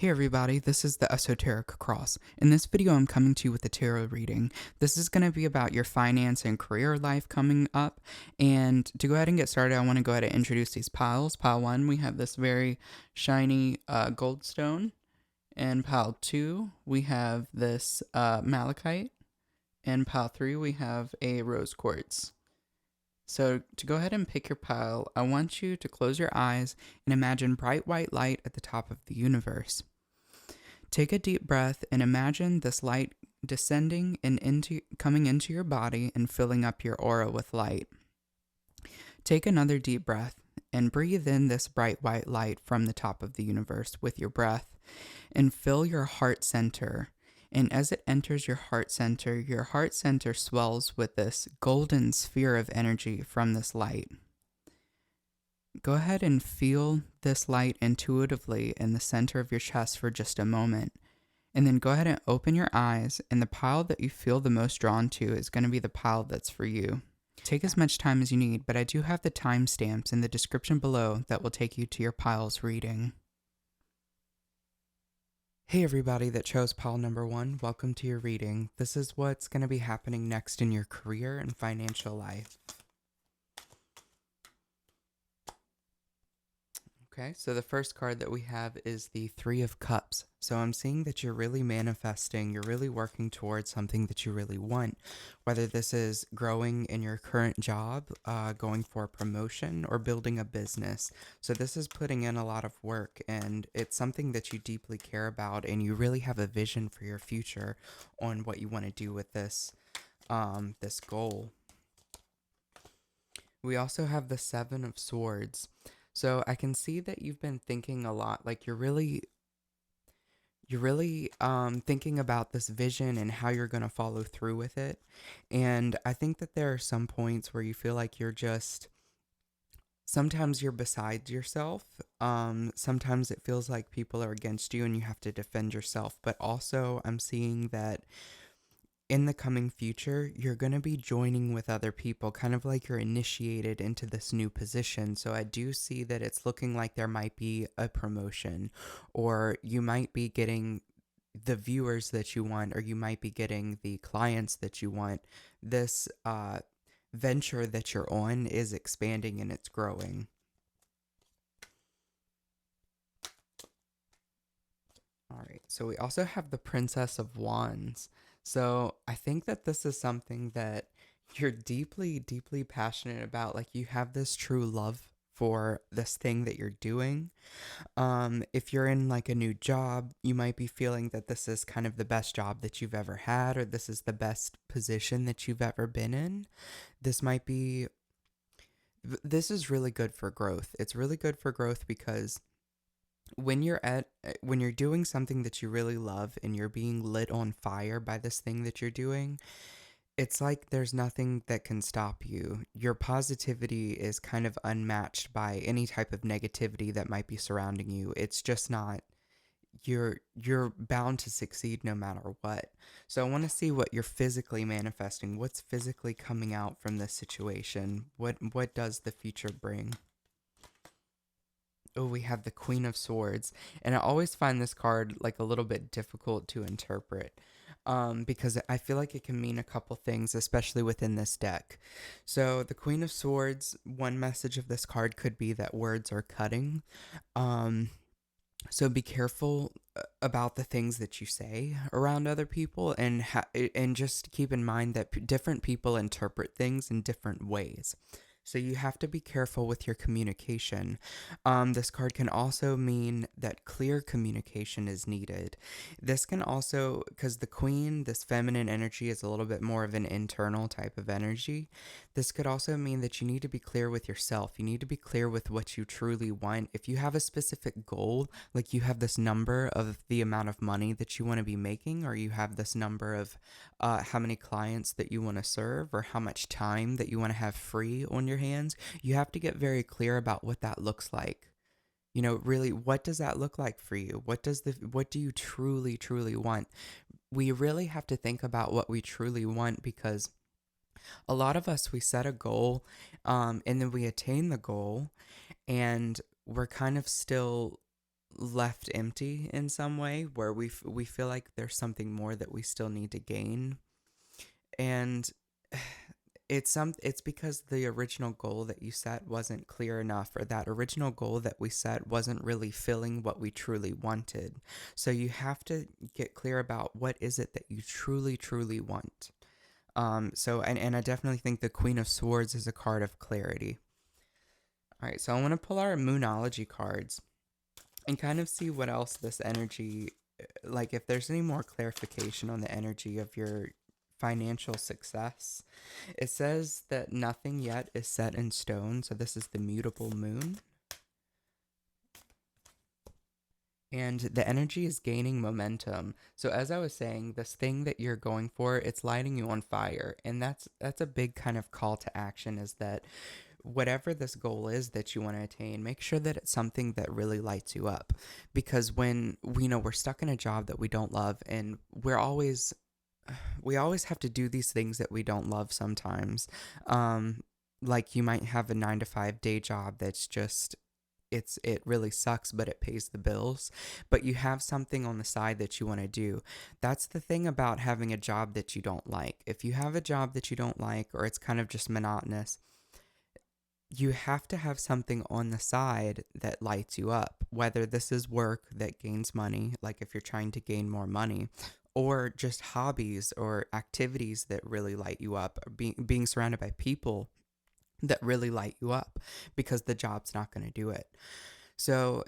Hey everybody, this is the Esoteric Cross. In this video, I'm coming to you with a tarot reading. This is going to be about your finance and career life coming up. And to go ahead and get started, I want to go ahead and introduce these piles. Pile 1, we have this very shiny gold stone. And pile 2, we have this malachite. And pile 3, we have a rose quartz. So to go ahead and pick your pile, I want you to close your eyes and imagine bright white light at the top of the universe. Take a deep breath and imagine this light descending and coming into your body and filling up your aura with light. Take another deep breath and breathe in this bright white light from the top of the universe with your breath and fill your heart center. And as it enters your heart center swells with this golden sphere of energy from this light. Go ahead and feel this light intuitively in the center of your chest for just a moment. And then go ahead and open your eyes, and the pile that you feel the most drawn to is going to be the pile that's for you. Take as much time as you need, but I do have the timestamps in the description below that will take you to your pile's reading. Hey everybody that chose pile number 1, welcome to your reading. This is what's going to be happening next in your career and financial life. Okay, so the first card that we have is the Three of Cups. So I'm seeing that you're really manifesting, you're really working towards something that you really want, whether this is growing in your current job, going for a promotion, or building a business. So this is putting in a lot of work, and it's something that you deeply care about, and you really have a vision for your future on what you want to do with this goal. We also have the Seven of Swords. So I can see that you've been thinking a lot, like you're really thinking about this vision and how you're going to follow through with it. And I think that there are some points where you feel like sometimes you're beside yourself. Sometimes it feels like people are against you and you have to defend yourself. But also I'm seeing that in the coming future, you're going to be joining with other people, kind of like you're initiated into this new position. So I do see that it's looking like there might be a promotion, or you might be getting the viewers that you want, or you might be getting the clients that you want. This venture that you're on is expanding and it's growing. All right, so we also have the Princess of Wands. So I think that this is something that you're deeply, deeply passionate about. Like you have this true love for this thing that you're doing. If you're in like a new job, you might be feeling that this is kind of the best job that you've ever had, or this is the best position that you've ever been in. This is really good for growth. It's really good for growth because when you're doing something that you really love and you're being lit on fire by this thing that you're doing, it's like there's nothing that can stop you. Your positivity is kind of unmatched by any type of negativity that might be surrounding you. It's just not, you're bound to succeed no matter what. So I want to see what you're physically manifesting. What's physically coming out from this situation? What does the future bring? Oh, we have the Queen of Swords. And I always find this card like a little bit difficult to interpret, because I feel like it can mean a couple things, especially within this deck. So the Queen of Swords, one message of this card could be that words are cutting. So be careful about the things that you say around other people, and and just keep in mind that different people interpret things in different ways. So you have to be careful with your communication. This card can also mean that clear communication is needed. This can also, because the queen, this feminine energy, is a little bit more of an internal type of energy. This could also mean that you need to be clear with yourself. You need to be clear with what you truly want. If you have a specific goal, like you have this number of the amount of money that you want to be making, or you have this number of how many clients that you want to serve, or how much time that you want to have free on your hands, you have to get very clear about what that looks like. You know, really, what does that look like for you? What do you truly, truly want? We really have to think about what we truly want, because a lot of us, we set a goal, and then we attain the goal, and we're kind of still left empty in some way, where we feel like there's something more that we still need to gain. And it's because the original goal that you set wasn't clear enough, or that original goal that we set wasn't really filling what we truly wanted. So you have to get clear about what is it that you truly want. And I definitely think the Queen of Swords is a card of clarity. All right, so I want to pull our Moonology cards and kind of see what else this energy, like if there's any more clarification on the energy of your financial success. It says that nothing yet is set in stone, so this is the mutable moon. And the energy is gaining momentum. So as I was saying, this thing that you're going for, it's lighting you on fire. And that's a big kind of call to action, is that whatever this goal is that you want to attain, make sure that it's something that really lights you up. Because when we're stuck in a job that we don't love, and we always have to do these things that we don't love sometimes. Like you might have a 9 to 5 day job that's just, it really sucks, but it pays the bills. But you have something on the side that you want to do. That's the thing about having a job that you don't like. If you have a job that you don't like, or it's kind of just monotonous, you have to have something on the side that lights you up, whether this is work that gains money, like if you're trying to gain more money, or just hobbies or activities that really light you up, or being surrounded by people that really light you up, because the job's not going to do it. So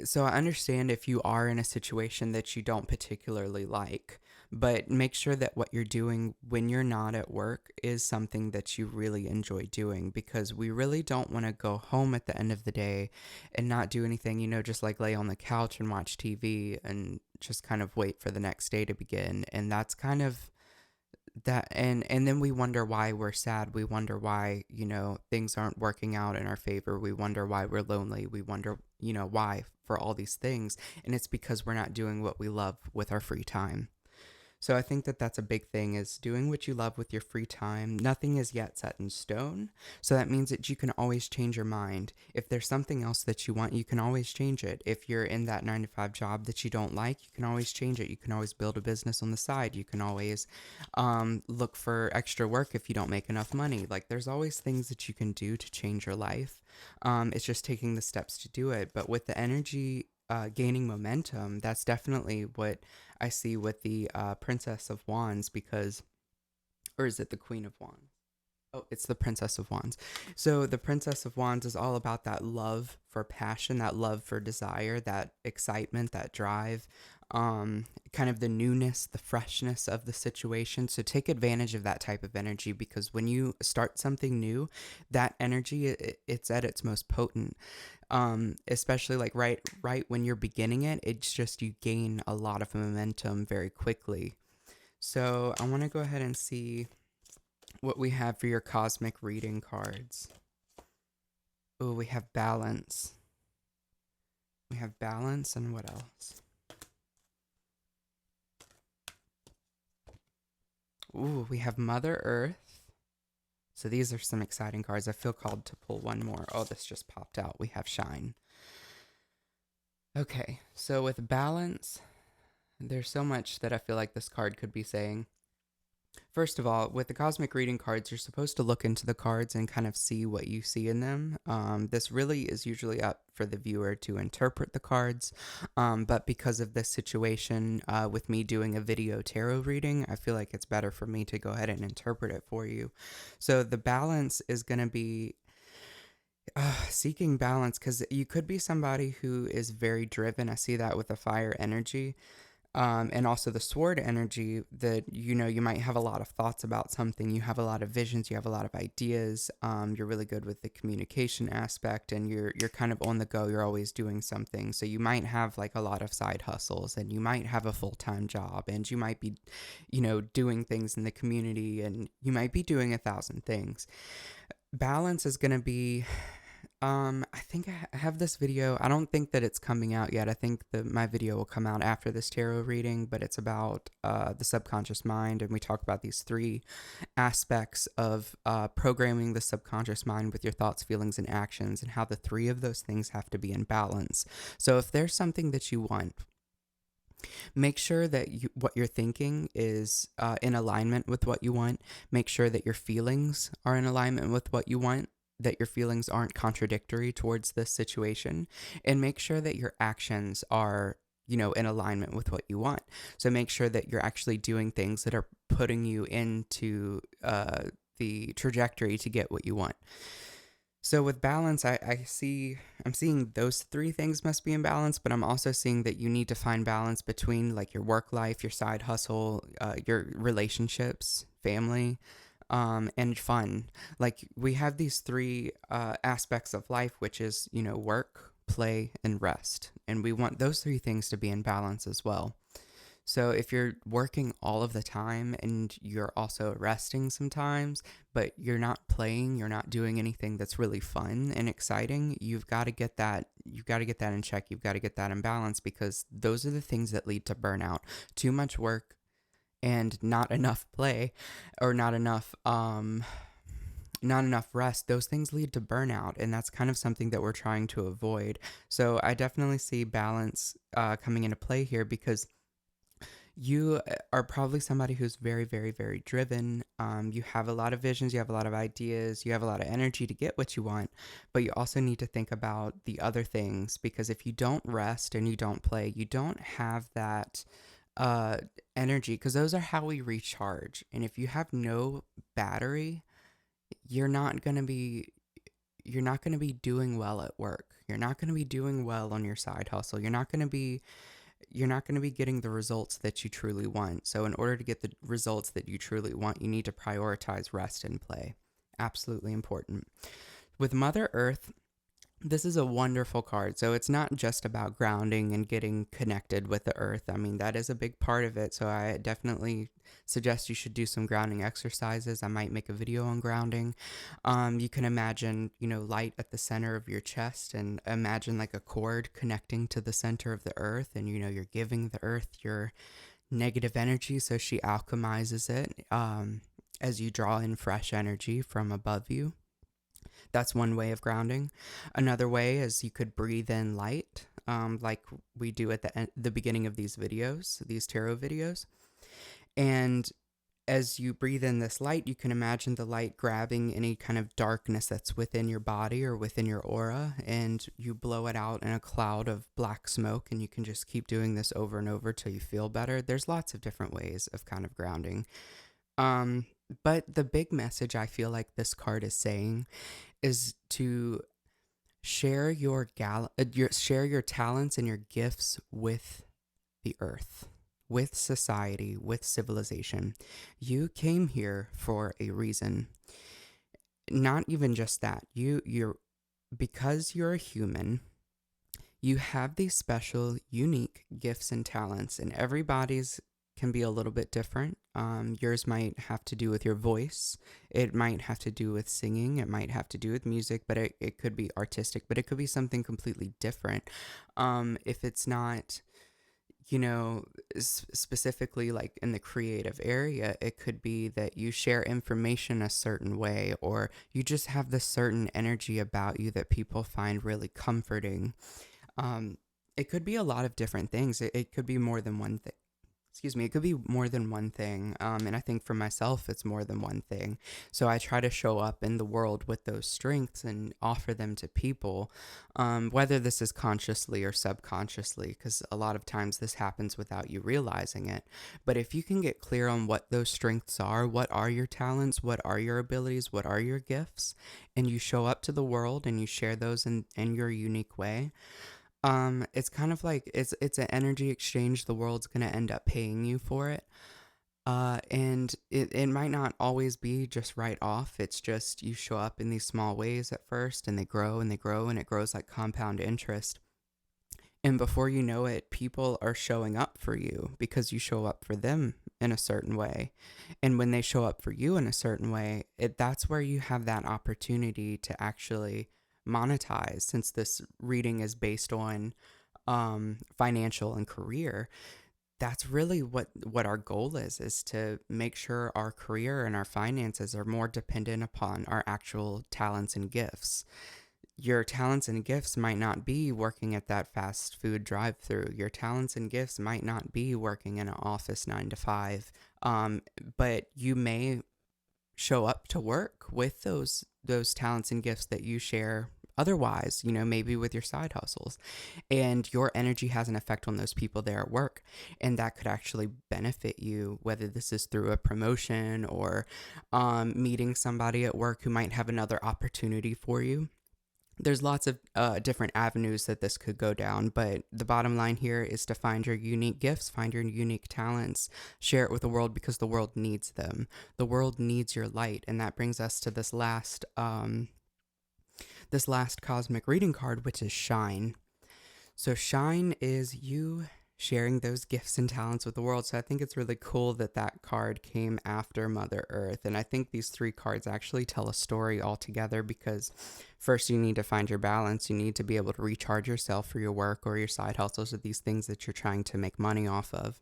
so I understand if you are in a situation that you don't particularly like, but make sure that what you're doing when you're not at work is something that you really enjoy doing, because we really don't want to go home at the end of the day and not do anything, just like lay on the couch and watch TV and just kind of wait for the next day to begin. And that's kind of that, and then we wonder why we're sad. We wonder why things aren't working out in our favor. We wonder why we're lonely. We wonder why for all these things, and it's because we're not doing what we love with our free time. So I think that that's a big thing, is doing what you love with your free time. Nothing is yet set in stone. So that means that you can always change your mind. If there's something else that you want, you can always change it. If you're in that 9 to 5 job that you don't like, you can always change it. You can always build a business on the side. You can always look for extra work if you don't make enough money. Like, there's always things that you can do to change your life. It's just taking the steps to do it. But with the energy gaining momentum, that's definitely what I see with the Princess of Wands, or is it the Queen of Wands? Oh, it's the Princess of Wands. So the Princess of Wands is all about that love for passion, that love for desire, that excitement, that drive, kind of the newness, the freshness of the situation. So take advantage of that type of energy, because when you start something new, that energy, it's at its most potent. Especially like right when you're beginning it, it's just, you gain a lot of momentum very quickly. So I want to go ahead and see what we have for your cosmic reading cards. Oh, we have balance. We have balance, and what else? Ooh, we have Mother Earth. So these are some exciting cards. I feel called to pull one more. Oh, this just popped out. We have Shine. Okay, so with balance, there's so much that I feel like this card could be saying. First of all, with the cosmic reading cards, you're supposed to look into the cards and kind of see what you see in them. This really is usually up for the viewer to interpret the cards, but because of this situation, with me doing a video tarot reading, I feel like it's better for me to go ahead and interpret it for you. So the balance is going to be seeking balance, because you could be somebody who is very driven. I see that with the fire energy. And also the sword energy, that you might have a lot of thoughts about something. You have a lot of visions. You have a lot of ideas. You're really good with the communication aspect, and you're kind of on the go. You're always doing something. So you might have like a lot of side hustles, and you might have a full-time job, and you might be, doing things in the community, and you might be doing 1,000 things. Balance is going to be I think I have this video. I don't think that it's coming out yet. I think my video will come out after this tarot reading, but it's about the subconscious mind, and we talk about these three aspects of programming the subconscious mind with your thoughts, feelings, and actions, and how the three of those things have to be in balance. So if there's something that you want, make sure that what you're thinking is in alignment with what you want. Make sure that your feelings are in alignment with what you want, that your feelings aren't contradictory towards this situation, and make sure that your actions are, in alignment with what you want. So make sure that you're actually doing things that are putting you into the trajectory to get what you want. So with balance, I'm seeing those three things must be in balance, but I'm also seeing that you need to find balance between like your work life, your side hustle, your relationships, family, and fun. Like we have these three aspects of life, which is, work, play, and rest. And we want those three things to be in balance as well. So if you're working all of the time and you're also resting sometimes, but you're not playing, you're not doing anything that's really fun and exciting, you've got to get that in check. You've got to get that in balance, because those are the things that lead to burnout. Too much work and not enough play, or not enough rest, those things lead to burnout, and that's kind of something that we're trying to avoid. So I definitely see balance coming into play here, because you are probably somebody who's very, very, very driven. You have a lot of visions, you have a lot of ideas, you have a lot of energy to get what you want, but you also need to think about the other things, because if you don't rest and you don't play, you don't have that uh, energy, because those are how we recharge. And if you have no battery, you're not going to be. You're not going to be doing well at work. You're not going to be doing well on your side hustle. You're not going to be getting the results that you truly want. So in order to get the results that you truly want, you need to prioritize rest and play. Absolutely important. With Mother Earth, this is a wonderful card. So it's not just about grounding and getting connected with the earth. I mean, that is a big part of it. So I definitely suggest you should do some grounding exercises. I might make a video on grounding. You can imagine, light at the center of your chest, and imagine like a cord connecting to the center of the earth. And, you're giving the earth your negative energy, so she alchemizes it as you draw in fresh energy from above you. That's one way of grounding. Another way is you could breathe in light, like we do at the beginning of these videos, these tarot videos. And as you breathe in this light, you can imagine the light grabbing any kind of darkness that's within your body or within your aura, and you blow it out in a cloud of black smoke, and you can just keep doing this over and over till you feel better. There's lots of different ways of kind of grounding. Um, but the big message I feel like this card is saying is to share share your talents and your gifts with the earth, with society, with civilization. You came here for a reason. Not even just that. You're because you're a human, you have these special, unique gifts and talents, and everybody's can be a little bit different. Yours might have to do with your voice. It might have to do with singing. It might have to do with music, but it could be artistic, but it could be something completely different. If it's not, specifically like in the creative area, it could be that you share information a certain way, or you just have this certain energy about you that people find really comforting. Um, it could be a lot of different things. It could be more than one thing. Excuse me, it could be more than one thing. And I think for myself, it's more than one thing. So I try to show up in the world with those strengths and offer them to people, whether this is consciously or subconsciously, because a lot of times this happens without you realizing it. But if you can get clear on what those strengths are, what are your talents, what are your abilities, what are your gifts, and you show up to the world and you share those in your unique way, it's kind of like it's an energy exchange. The world's gonna end up paying you for it. And it might not always be just right off. It's just you show up in these small ways at first, and they grow and they grow, and it grows like compound interest. And before you know it, people are showing up for you because you show up for them in a certain way. And when they show up for you in a certain way, that's where you have that opportunity to actually monetize, since this reading is based on financial and career. That's really what our goal is to make sure our career and our finances are more dependent upon our actual talents and gifts. Your talents and gifts might not be working at that fast food drive-through. Your talents and gifts might not be working in an office 9 to 5. But you may show up to work with those talents and gifts that you share otherwise, maybe with your side hustles, and your energy has an effect on those people there at work, and that could actually benefit you, whether this is through a promotion or meeting somebody at work who might have another opportunity for you. There's lots of different avenues that this could go down, but the bottom line here is to find your unique gifts, find your unique talents, share it with the world, because the world needs them. The world needs your light, and that brings us to this last cosmic reading card, which is Shine. So Shine is you sharing those gifts and talents with the world. So I think it's really cool that that card came after Mother Earth. And I think these three cards actually tell a story altogether, because first you need to find your balance. You need to be able to recharge yourself for your work or your side hustles or these things that you're trying to make money off of.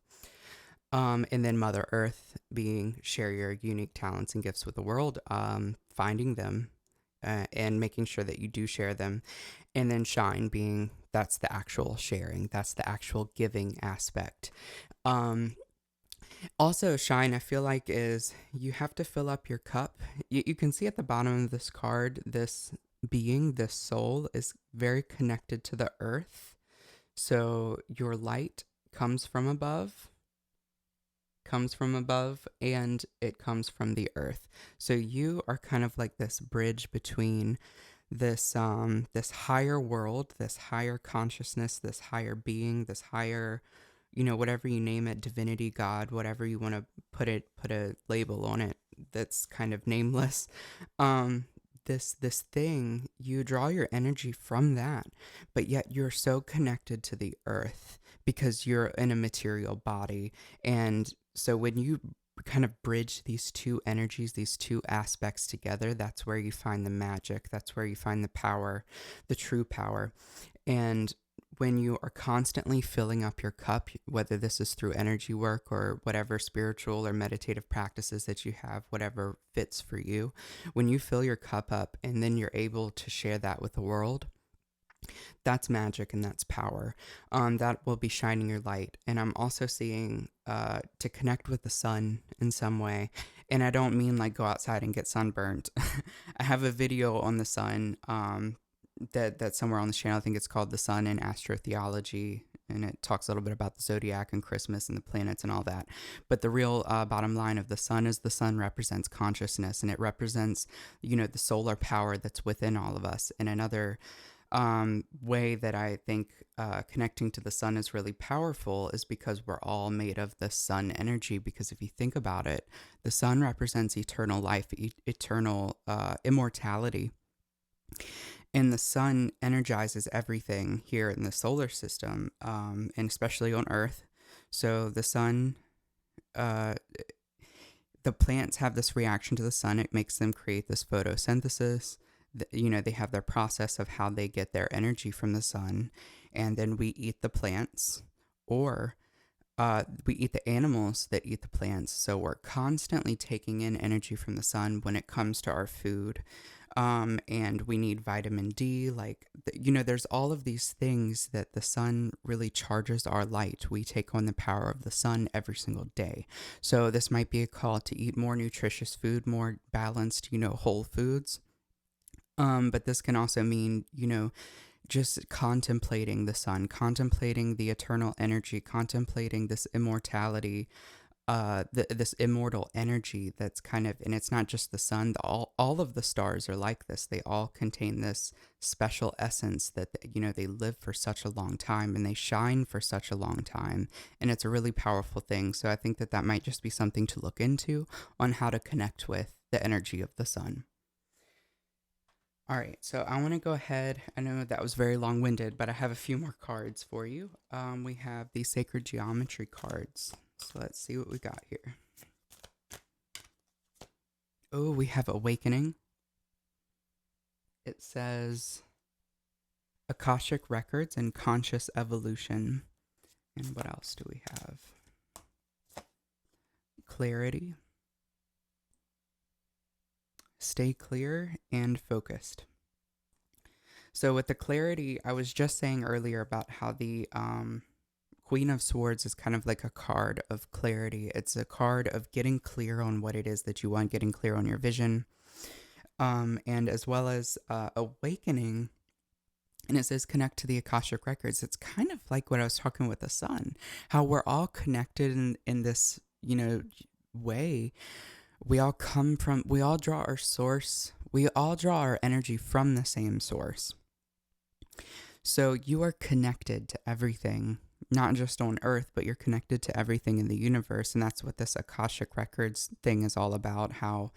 And then Mother Earth being share your unique talents and gifts with the world, finding them and making sure that you do share them. And then Shine being, that's the actual sharing, that's the actual giving aspect. Also, Shine, I feel like, is you have to fill up your cup. You can see at the bottom of this card, this being, this soul, is very connected to the earth. So your light comes from above, and it comes from the earth. So you are kind of like this bridge between this higher world, this higher consciousness, this higher being, this higher, whatever you name it, divinity, God, whatever you want to put a label on it that's kind of nameless. This thing, you draw your energy from that, but yet you're so connected to the earth because you're in a material body. And so when you kind of bridge these two energies, these two aspects together, that's where you find the magic. That's where you find the power, the true power. And when you are constantly filling up your cup, whether this is through energy work or whatever spiritual or meditative practices that you have, whatever fits for you, when you fill your cup up and then you're able to share that with the world, that's magic and that's power. That will be shining your light. And I'm also seeing to connect with the sun in some way. And I don't mean like go outside and get sunburnt. I have a video on the sun that's somewhere on the channel. I think it's called The Sun in Astrotheology. And it talks a little bit about the zodiac and Christmas and the planets and all that. But the real bottom line of the sun is the sun represents consciousness, and it represents, the solar power that's within all of us. And another way that I think connecting to the sun is really powerful is because we're all made of the sun energy. Because if you think about it, the sun represents eternal life, eternal immortality. And the sun energizes everything here in the solar system, and especially on Earth. So the sun, the plants have this reaction to the sun. It makes them create this photosynthesis. They have their process of how they get their energy from the sun. And then we eat the plants, or we eat the animals that eat the plants. So we're constantly taking in energy from the sun when it comes to our food. And we need vitamin D, there's all of these things that the sun really charges our light. We take on the power of the sun every single day. So this might be a call to eat more nutritious food, more balanced, whole foods. But this can also mean, just contemplating the sun, contemplating the eternal energy, contemplating this immortality, this immortal energy that's kind of, and it's not just the sun, all of the stars are like this. They all contain this special essence that, they live for such a long time and they shine for such a long time. And it's a really powerful thing. So I think that might just be something to look into on how to connect with the energy of the sun. All right, so I want to go ahead. I know that was very long-winded, but I have a few more cards for you. We have the Sacred Geometry cards. So let's see what we got here. Oh, we have Awakening. It says, Akashic records and conscious evolution. And what else do we have? Clarity. Stay clear and focused. So with the clarity, I was just saying earlier about how the Queen of Swords is kind of like a card of clarity. It's a card of getting clear on what it is that you want, getting clear on your vision, and as well as awakening. And it says connect to the Akashic records. It's kind of like what I was talking with the sun, how we're all connected in this, way. We all come from, we all draw our source, we all draw our energy from the same source. So you are connected to everything, not just on Earth, but you're connected to everything in the universe. And that's what this Akashic Records thing is all about, how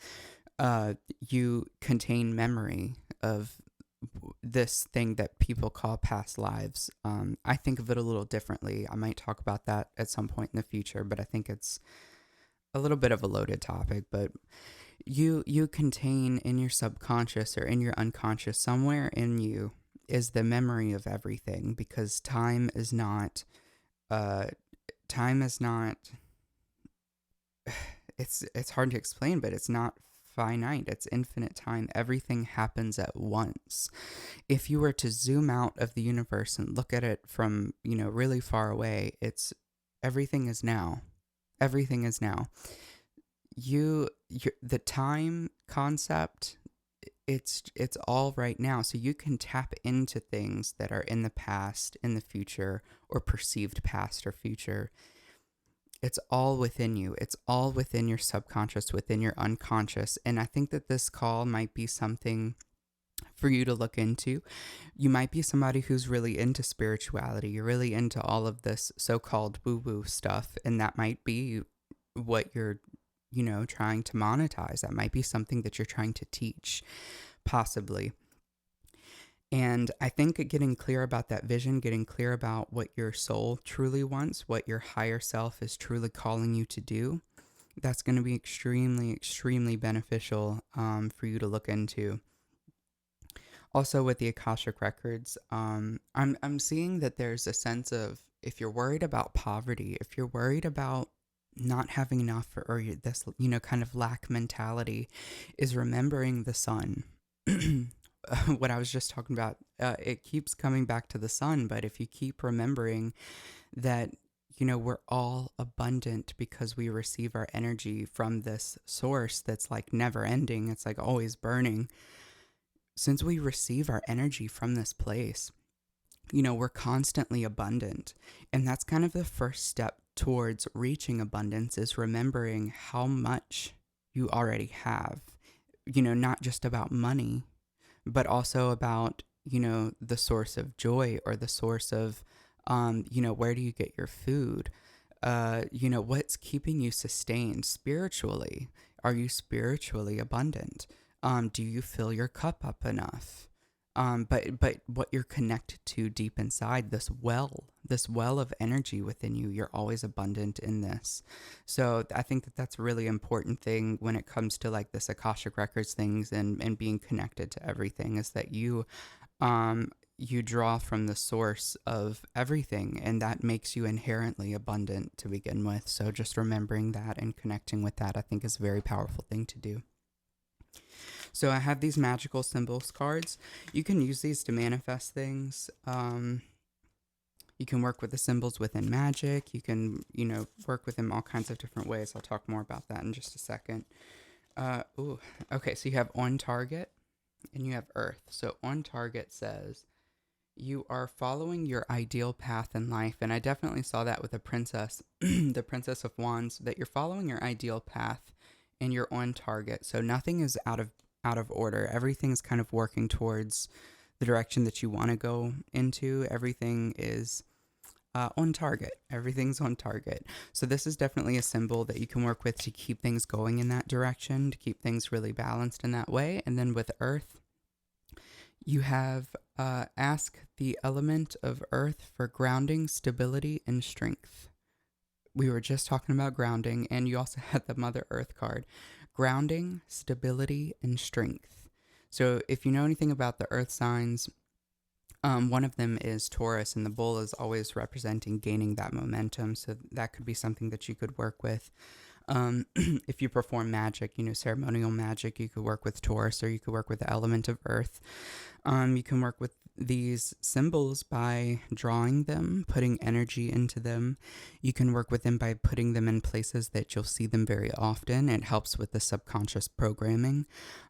you contain memory of this thing that people call past lives. I think of it a little differently. I might talk about that at some point in the future, but I think it's a little bit of a loaded topic. But you contain in your subconscious or in your unconscious, somewhere in you is the memory of everything, because time is not it's hard to explain, but it's not finite. It's infinite time. Everything happens at once. If you were to zoom out of the universe and look at it from, really far away, it's everything is now. Everything is now. The time concept, it's all right now. So you can tap into things that are in the past, in the future, or perceived past or future. It's all within you. It's all within your subconscious, within your unconscious. And I think that this call might be something for you to look into. You might be somebody who's really into spirituality. You're really into all of this so-called woo-woo stuff. And that might be what you're, trying to monetize. That might be something that you're trying to teach, possibly. And I think getting clear about that vision, getting clear about what your soul truly wants, what your higher self is truly calling you to do, that's going to be extremely, extremely beneficial for you to look into. Also, with the Akashic records, I'm seeing that there's a sense of, if you're worried about poverty, if you're worried about not having enough, or this, kind of lack mentality, is remembering the sun. What I was just talking about, it keeps coming back to the sun, but if you keep remembering that, we're all abundant because we receive our energy from this source that's like never ending, it's like always burning. Since we receive our energy from this place, we're constantly abundant. And that's kind of the first step towards reaching abundance, is remembering how much you already have, not just about money, but also about, the source of joy, or the source of, where do you get your food? What's keeping you sustained spiritually? Are you spiritually abundant? Do you fill your cup up enough? But what you're connected to deep inside, this well of energy within you, you're always abundant in this. So I think that that's a really important thing when it comes to like this Akashic Records things and being connected to everything, is that you draw from the source of everything, and that makes you inherently abundant to begin with. So just remembering that and connecting with that, I think, is a very powerful thing to do. So I have these magical symbols cards. You can use these to manifest things. You can work with the symbols within magic. You can, work with them all kinds of different ways. I'll talk more about that in just a second. Okay, so you have on target and you have earth. So on target says you are following your ideal path in life. And I definitely saw that with the princess, the Princess of Wands, that you're following your ideal path and you're on target. So nothing is out of order. Everything's kind of working towards the direction that you want to go into. Everything is on target. Everything's on target. So this is definitely a symbol that you can work with to keep things going in that direction, to keep things really balanced in that way. And then with earth, you have ask the element of earth for grounding, stability, and strength. We were just talking about grounding, and you also had the Mother Earth card. Grounding, stability, and strength. So if you know anything about the earth signs, One of them is Taurus, and the bull is always representing gaining that momentum. So that could be something that you could work with. If you perform magic, ceremonial magic, you could work with Taurus, or you could work with the element of earth. You can work with these symbols by drawing them, putting energy into them. You can work with them by putting them in places that you'll see them very often. It helps with the subconscious programming.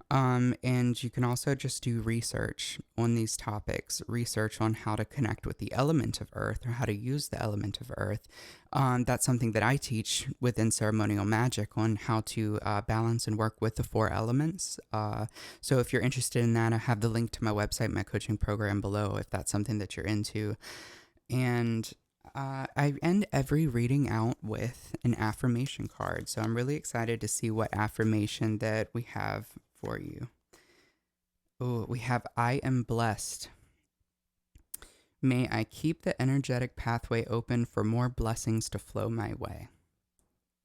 And you can also just do research on these topics, research on how to connect with the element of earth or how to use the element of earth. That's something that I teach within ceremonial magic, on how to balance and work with the four elements. So if you're interested in that, I have the link to my website, my coaching program below, if that's something that you're into. And I end every reading out with an affirmation card. So I'm really excited to see what affirmation that we have for you. Oh, we have, I am blessed. May I keep the energetic pathway open for more blessings to flow my way.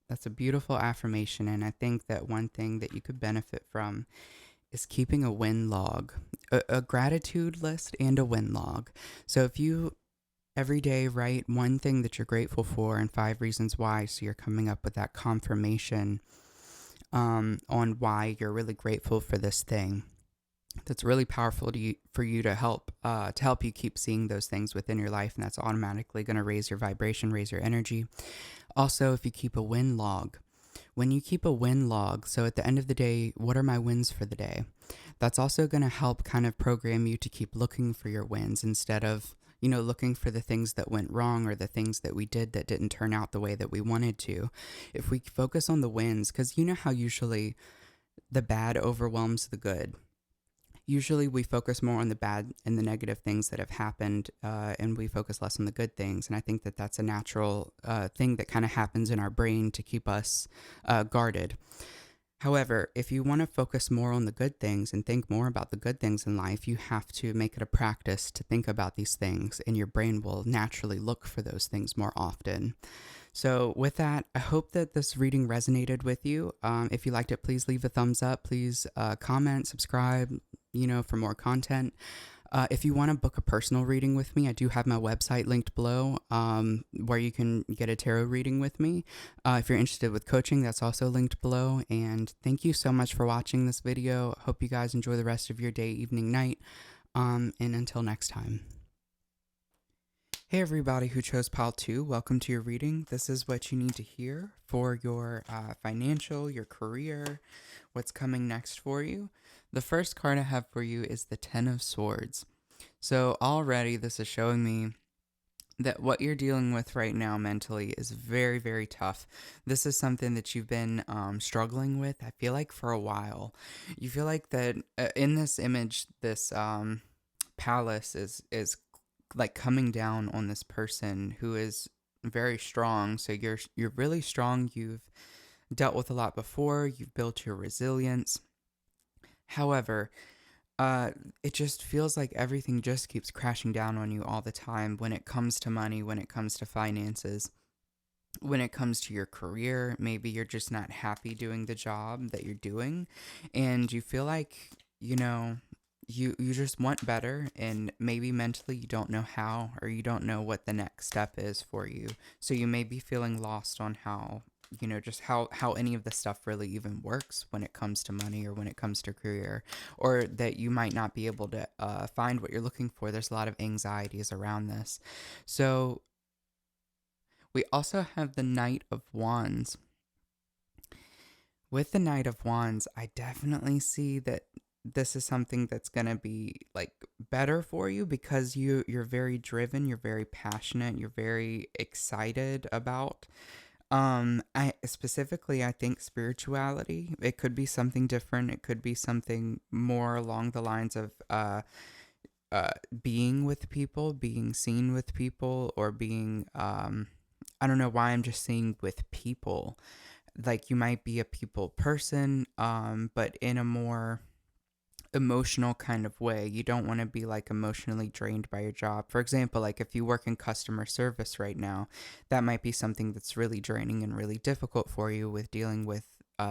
That's a beautiful affirmation, and I think that one thing that you could benefit from is keeping a win log, a gratitude list and a win log. So if you every day write one thing that you're grateful for and 5 reasons why, so you're coming up with that confirmation on why you're really grateful for this thing. That's really powerful for you to help you keep seeing those things within your life, and that's automatically going to raise your vibration, raise your energy. Also, if you keep a win log, when you keep a win log, so at the end of the day, what are my wins for the day? That's also going to help kind of program you to keep looking for your wins instead of looking for the things that went wrong or the things that we did that didn't turn out the way that we wanted to. If we focus on the wins, because you know how usually the bad overwhelms the good. Usually we focus more on the bad and the negative things that have happened, and we focus less on the good things. And I think that that's a natural thing that kind of happens in our brain to keep us guarded. However, if you want to focus more on the good things and think more about the good things in life, you have to make it a practice to think about these things, and your brain will naturally look for those things more often. So with that, I hope that this reading resonated with you. If you liked it, please leave a thumbs up. Please comment, subscribe, for more content. If you want to book a personal reading with me, I do have my website linked below, where you can get a tarot reading with me. If you're interested with coaching, that's also linked below. And thank you so much for watching this video. Hope you guys enjoy the rest of your day, evening, night. And until next time. Hey everybody who chose pile 2, welcome to your reading. This is what you need to hear for your financial, your career, what's coming next for you. The first card I have for you is the 10 of Swords. So already this is showing me that what you're dealing with right now mentally is very, very tough. This is something that you've been struggling with, I feel like, for a while. You feel like that in this image, this palace is like coming down on this person who is very strong. So you're really strong. You've dealt with a lot before. You've built your resilience. However, it just feels like everything just keeps crashing down on you all the time when it comes to money, when it comes to finances, when it comes to your career. Maybe you're just not happy doing the job that you're doing, and you feel like, you just want better, and maybe mentally you don't know how, or you don't know what the next step is for you. So you may be feeling lost on how, just how any of this stuff really even works when it comes to money or when it comes to career, or that you might not be able to find what you're looking for. There's a lot of anxieties around this. So we also have the Knight of Wands. With the Knight of Wands, I definitely see that this is something that's going to be like better for you, because you're very driven, you're very passionate, you're very excited about I think spirituality. It could be something different. It could be something more along the lines of being with people, being seen with people, or being I don't know why I'm just saying with people. Like, you might be a people person, but in a more emotional kind of way. You don't want to be like emotionally drained by your job. For example, like if you work in customer service right now, that might be something that's really draining and really difficult for you, with dealing with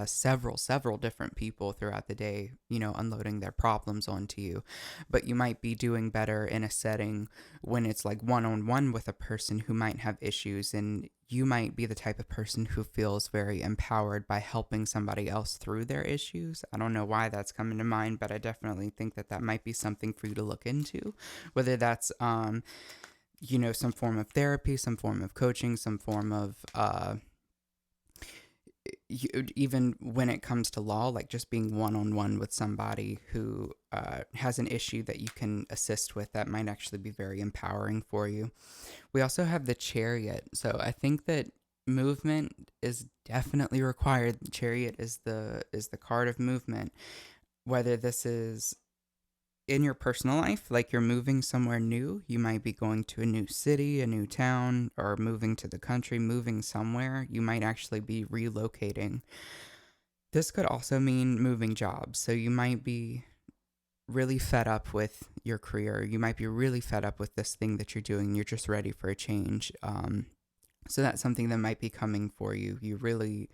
several different people throughout the day, unloading their problems onto you. But you might be doing better in a setting when it's like one on one with a person who might have issues, and you might be the type of person who feels very empowered by helping somebody else through their issues. I don't know why that's coming to mind, but I definitely think that that might be something for you to look into, whether that's some form of therapy, some form of coaching, some form of even when it comes to law, like just being one on one with somebody who has an issue that you can assist with, that might actually be very empowering for you. We also have the Chariot. So I think that movement is definitely required. The Chariot is the card of movement, whether this is in your personal life, like you're moving somewhere new, you might be going to a new city, a new town, or moving to the country, moving somewhere. You might actually be relocating. This could also mean moving jobs. So you might be really fed up with your career. You might be really fed up with this thing that you're doing. You're just ready for a change. So that's something that might be coming for you. You really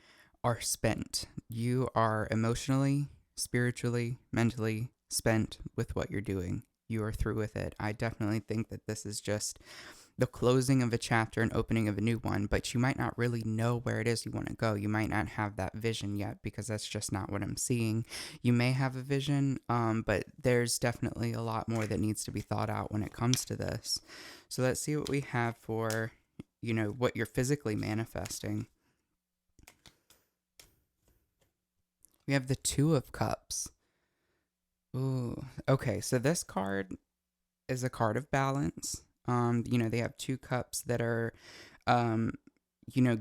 are spent. You are emotionally, spiritually, mentally spent with what you're doing. You are through with it. I definitely think that this is just the closing of a chapter and opening of a new one, but you might not really know where it is you want to go. You might not have that vision yet because that's just not what I'm seeing. You may have a vision, but there's definitely a lot more that needs to be thought out when it comes to this. So let's see what we have for, what you're physically manifesting. We have the Two of Cups. Ooh, okay. So this card is a card of balance. They have two cups that are, um,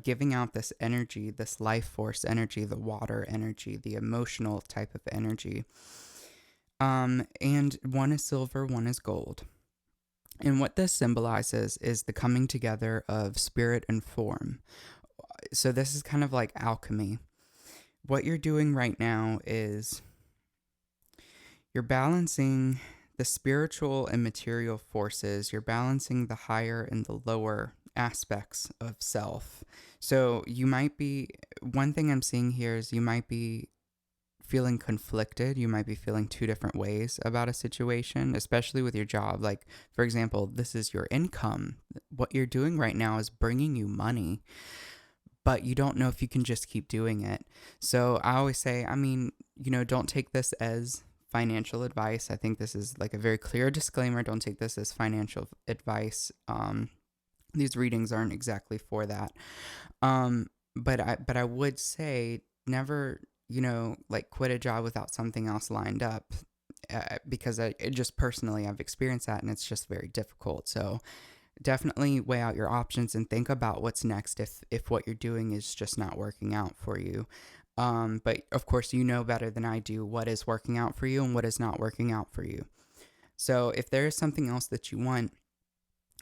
giving out this energy, this life force energy, the water energy, the emotional type of energy. And one is silver, one is gold. And what this symbolizes is the coming together of spirit and form. So this is kind of like alchemy. What you're doing right now is you're balancing the spiritual and material forces. You're balancing the higher and the lower aspects of self. So you might be, one thing I'm seeing here is you might be feeling conflicted. You might be feeling two different ways about a situation, especially with your job. Like, for example, this is your income. What you're doing right now is bringing you money, but you don't know if you can just keep doing it. So I always say, don't take this as financial advice. I think this is like a very clear disclaimer. Don't take this as financial advice. These readings aren't exactly for that. But I would say never, like quit a job without something else lined up, because it just personally I've experienced that, and it's just very difficult. So definitely weigh out your options and think about what's next if what you're doing is just not working out for you. But of course, you know better than I do what is working out for you and what is not working out for you. So if there is something else that you want,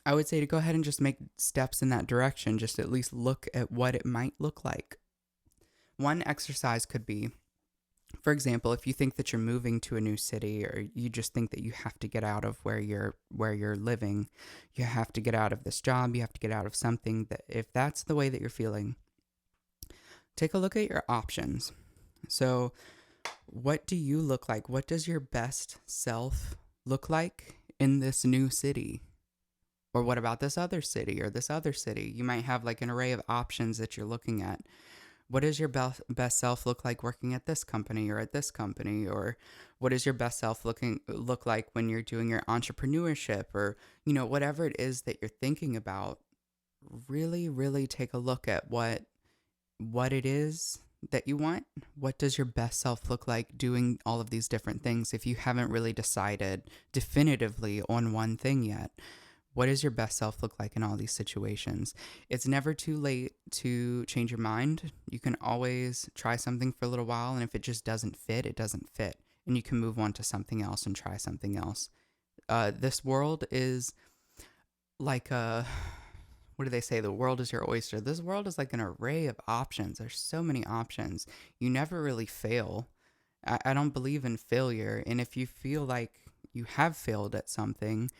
I would say to go ahead and just make steps in that direction. Just at least look at what it might look like. One exercise could be, for example, if you think that you're moving to a new city, or you just think that you have to get out of where you're living, you have to get out of this job, you have to get out of something, that if that's the way that you're feeling, take a look at your options. So what do you look like? What does your best self look like in this new city? Or what about this other city or this other city? You might have like an array of options that you're looking at. What does your best self look like working at this company or at this company? Or what does your best self look like when you're doing your entrepreneurship, or whatever it is that you're thinking about? Really, really take a look at what it is that you want. What does your best self look like doing all of these different things if you haven't really decided definitively on one thing yet? What does your best self look like in all these situations? It's never too late to change your mind. You can always try something for a little while, and if it just doesn't fit, it doesn't fit. And you can move on to something else and try something else. This world is like what do they say? The world is your oyster. This world is like an array of options. There's so many options. You never really fail. I don't believe in failure. And if you feel like you have failed at something,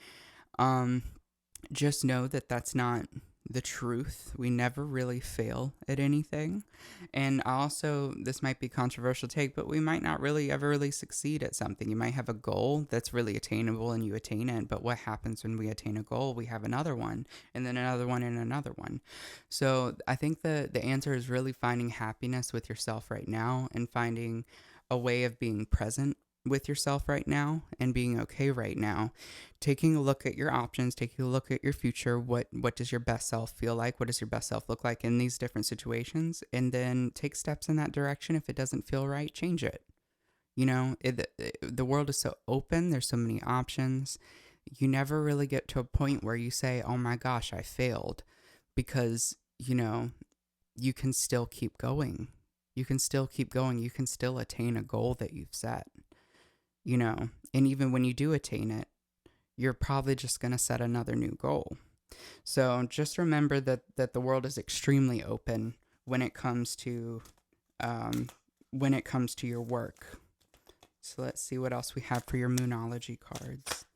just know that that's not the truth. We never really fail at anything. And also, this might be controversial take, but we might not really ever really succeed at something. You might have a goal that's really attainable and you attain it, but what happens when we attain a goal? We have another one, and then another one, and another one. So I think the answer is really finding happiness with yourself right now and finding a way of being present with yourself right now and being okay right now, taking a look at your options, taking a look at your future. What does your best self feel like? What does your best self look like in these different situations? And then take steps in that direction. If it doesn't feel right, change it. The world is so open, there's so many options. You never really get to a point where you say, oh my gosh, I failed, because you can still keep going. You can still keep going. You can still attain a goal that you've set. And even when you do attain it, you're probably just going to set another new goal. So just remember that the world is extremely open when it comes to your work. So let's see what else we have for your Moonology cards.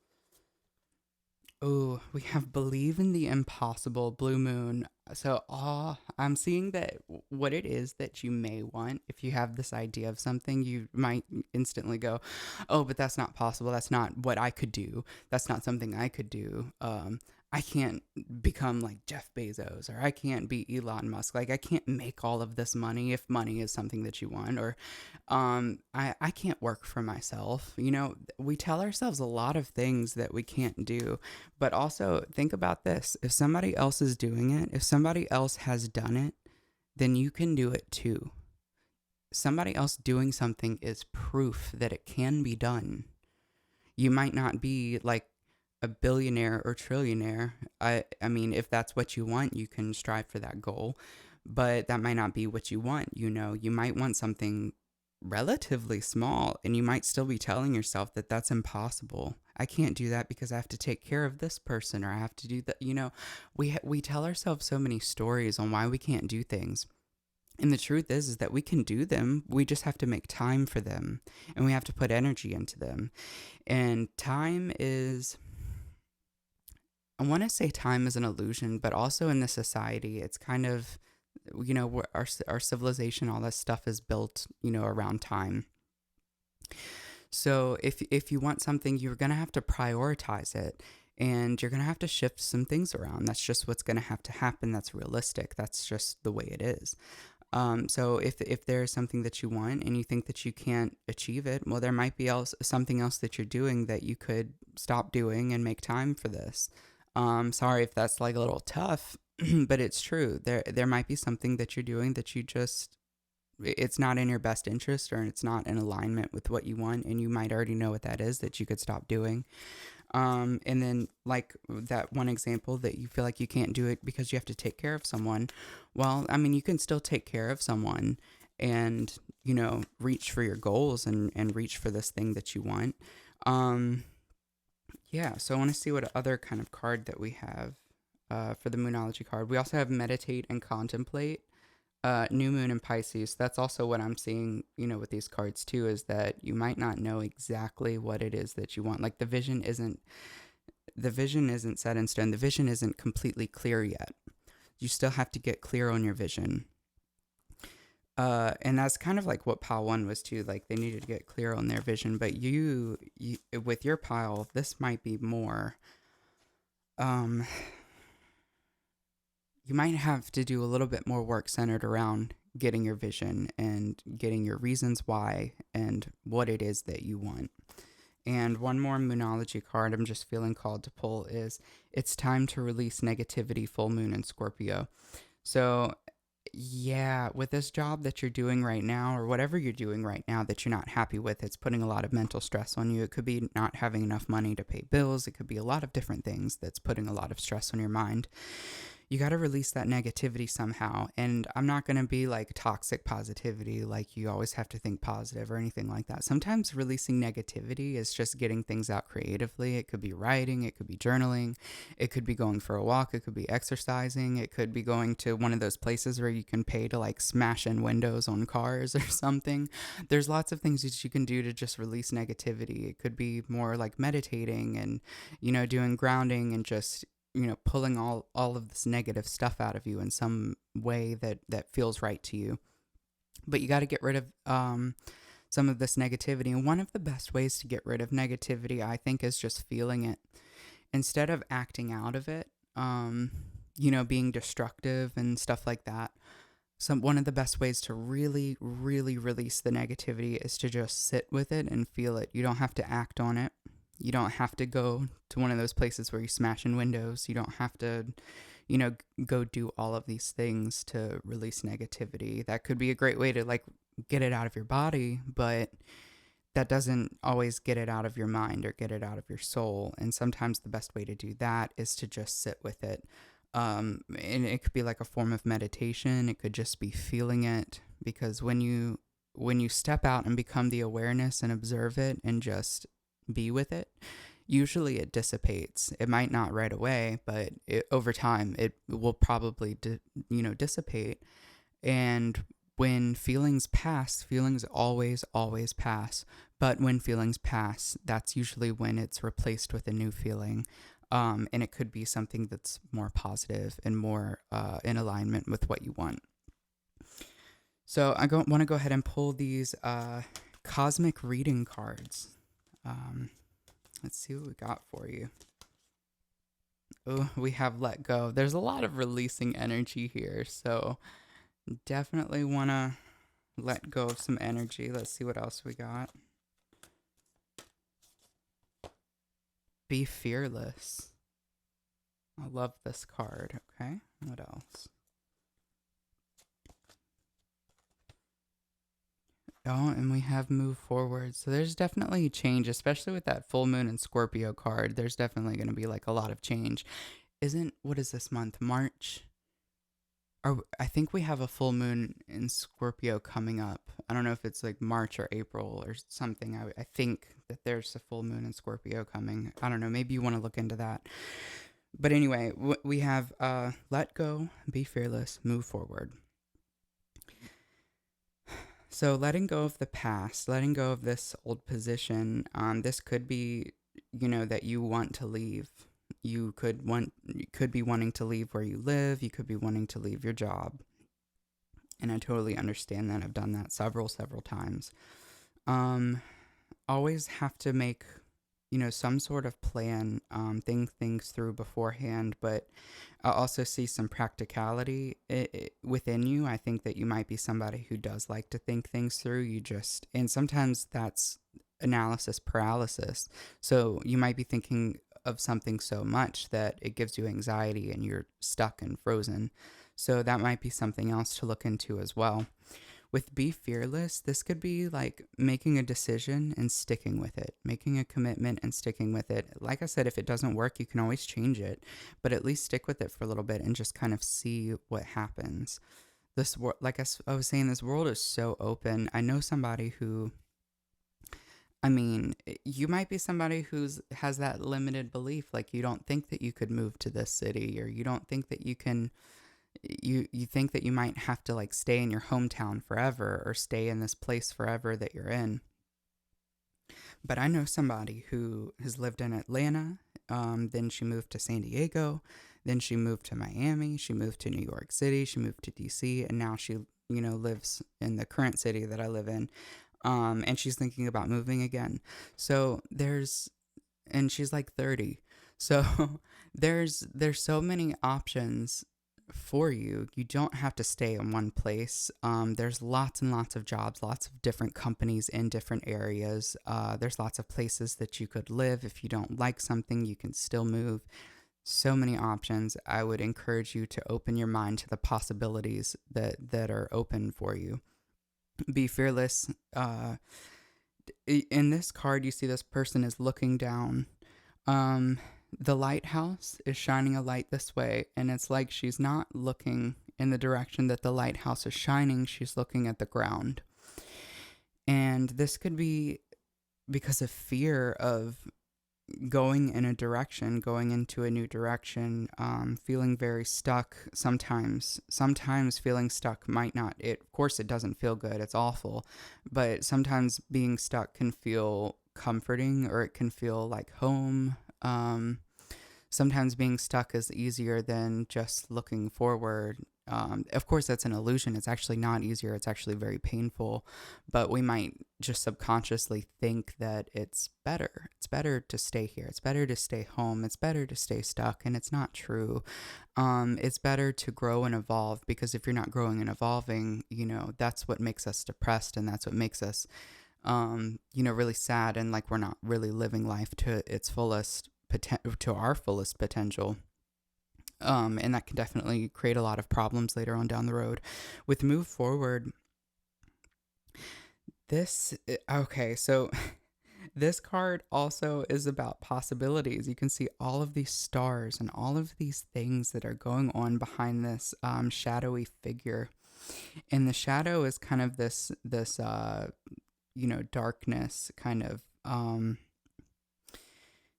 Oh, we have Believe in the Impossible, Blue Moon. So, I'm seeing that what it is that you may want, if you have this idea of something, you might instantly go, oh, but that's not possible. That's not what I could do. That's not something I could do. I can't become like Jeff Bezos, or I can't be Elon Musk. Like, I can't make all of this money if money is something that you want, or I can't work for myself. We tell ourselves a lot of things that we can't do. But also, think about this. If somebody else is doing it, if somebody else has done it, then you can do it too. Somebody else doing something is proof that it can be done. You might not be like a billionaire or trillionaire. I mean, if that's what you want, you can strive for that goal. But that might not be what you want. You might want something relatively small, and you might still be telling yourself that that's impossible. I can't do that because I have to take care of this person, or I have to do that. We tell ourselves so many stories on why we can't do things. And the truth is that we can do them. We just have to make time for them, and we have to put energy into them. And time is, I want to say time is an illusion, but also in this society, it's kind of, our civilization, all that stuff is built, around time. So if you want something, you're going to have to prioritize it, and you're going to have to shift some things around. That's just what's going to have to happen. That's realistic. That's just the way it is. So if there's something that you want and you think that you can't achieve it, well, there might be something else that you're doing that you could stop doing and make time for this. Sorry if that's like a little tough, but it's true. There might be something that you're doing that it's not in your best interest, or it's not in alignment with what you want, and you might already know what that is that you could stop doing. And then, like that one example that you feel like you can't do it because you have to take care of someone. Well, I mean, you can still take care of someone and, reach for your goals and reach for this thing that you want. Yeah, so I want to see what other kind of card that we have for the Moonology card. We also have Meditate and Contemplate. New Moon in Pisces. That's also what I'm seeing, with these cards too, is that you might not know exactly what it is that you want. Like the vision isn't set in stone. The vision isn't completely clear yet. You still have to get clear on your vision. And that's kind of like what pile 1 was too. Like they needed to get clear on their vision, but you with your pile, this might be more, you might have to do a little bit more work centered around getting your vision and getting your reasons why and what it is that you want. And one more Moonology card I'm just feeling called to pull is It's Time to Release Negativity, Full Moon in Scorpio. So yeah, with this job that you're doing right now, or whatever you're doing right now that you're not happy with, it's putting a lot of mental stress on you. It could be not having enough money to pay bills. It could be a lot of different things that's putting a lot of stress on your mind. You got to release that negativity somehow. And I'm not going to be like toxic positivity, like you always have to think positive or anything like that. Sometimes releasing negativity is just getting things out creatively. It could be writing, it could be journaling, it could be going for a walk, it could be exercising, it could be going to one of those places where you can pay to like smash in windows on cars or something. There's lots of things that you can do to just release negativity. It could be more like meditating and, doing grounding and just pulling all of this negative stuff out of you in some way that feels right to you. But you got to get rid of some of this negativity. And one of the best ways to get rid of negativity, I think, is just feeling it instead of acting out of it, being destructive and stuff like that. One of the best ways to really, really release the negativity is to just sit with it and feel it. You don't have to act on it. You don't have to go to one of those places where you smash in windows. You don't have to, go do all of these things to release negativity. That could be a great way to like get it out of your body, but that doesn't always get it out of your mind or get it out of your soul. And sometimes the best way to do that is to just sit with it. And it could be like a form of meditation. It could just be feeling it, because when you step out and become the awareness and observe it and just be with it, usually it dissipates. It might not right away, but over time it will probably dissipate. And when feelings pass, feelings always pass. But when feelings pass, that's usually when it's replaced with a new feeling. And it could be something that's more positive and more in alignment with what you want. So I want to go ahead and pull these cosmic reading cards. Let's see what we got for you. Oh, we have let go. There's a lot of releasing energy here, so definitely want to let go of some energy. Let's see what else we got. Be fearless. I love this card. Okay, what else? Oh, and we have move forward. So there's definitely change, especially with that full moon and Scorpio card. There's definitely going to be like a lot of change. What is this month? March? Or I think we have a full moon in Scorpio coming up. I don't know if it's like March or April or something. I think that there's a full moon in Scorpio coming. I don't know. Maybe you want to look into that. But anyway, we have let go, be fearless, move forward. So letting go of the past, letting go of this old position, this could be, that you want to leave. You could be wanting to leave where you live. You could be wanting to leave your job. And I totally understand that. I've done that several times. Always have to make, some sort of plan, think things through beforehand, but I also see some practicality within you. I think that you might be somebody who does like to think things through. And sometimes that's analysis paralysis. So you might be thinking of something so much that it gives you anxiety and you're stuck and frozen. So that might be something else to look into as well. With Be Fearless, this could be like making a decision and sticking with it, making a commitment and sticking with it. Like I said, if it doesn't work, you can always change it, but at least stick with it for a little bit and just kind of see what happens. This world, like I was saying, this world is so open. I know somebody who, you might be somebody has that limited belief. Like you don't think that you could move to this city, or you don't think that you can you think that you might have to like stay in your hometown forever or stay in this place forever that you're in. But I know somebody who has lived in Atlanta, then she moved to San Diego, then she moved to Miami, she moved to New York City, she moved to DC, and now she lives in the current city that I live in. And she's thinking about moving again. So and she's like 30. So there's so many options for you. You don't have to stay in one place. There's lots and lots of jobs, lots of different companies in different areas. There's lots of places that you could live. If you don't like something, you can still move. So many options. I would encourage you to open your mind to the possibilities that are open for you. Be fearless. In this card, you see this person is looking down. The lighthouse is shining a light this way, and it's like she's not looking in the direction that the lighthouse is shining. She's looking at the ground. And this could be because of fear of going in a direction, going into a new direction, feeling very stuck sometimes. Sometimes feeling stuck might not, of course it doesn't feel good, it's awful, but sometimes being stuck can feel comforting, or it can feel like home. sometimes being stuck is easier than just looking forward. Of course, that's an illusion. It's actually not easier. It's actually very painful. But we might just subconsciously think that it's better. It's better to stay here. It's better to stay home. It's better to stay stuck. And it's not true. It's better to grow and evolve, because if you're not growing and evolving, that's what makes us depressed, and that's what makes us, really sad, and like we're not really living life to its fullest to our fullest potential. And that can definitely create a lot of problems later on down the road. With move forward, okay, so this card also is about possibilities. You can see all of these stars and all of these things that are going on behind this shadowy figure. And the shadow is kind of this darkness kind of.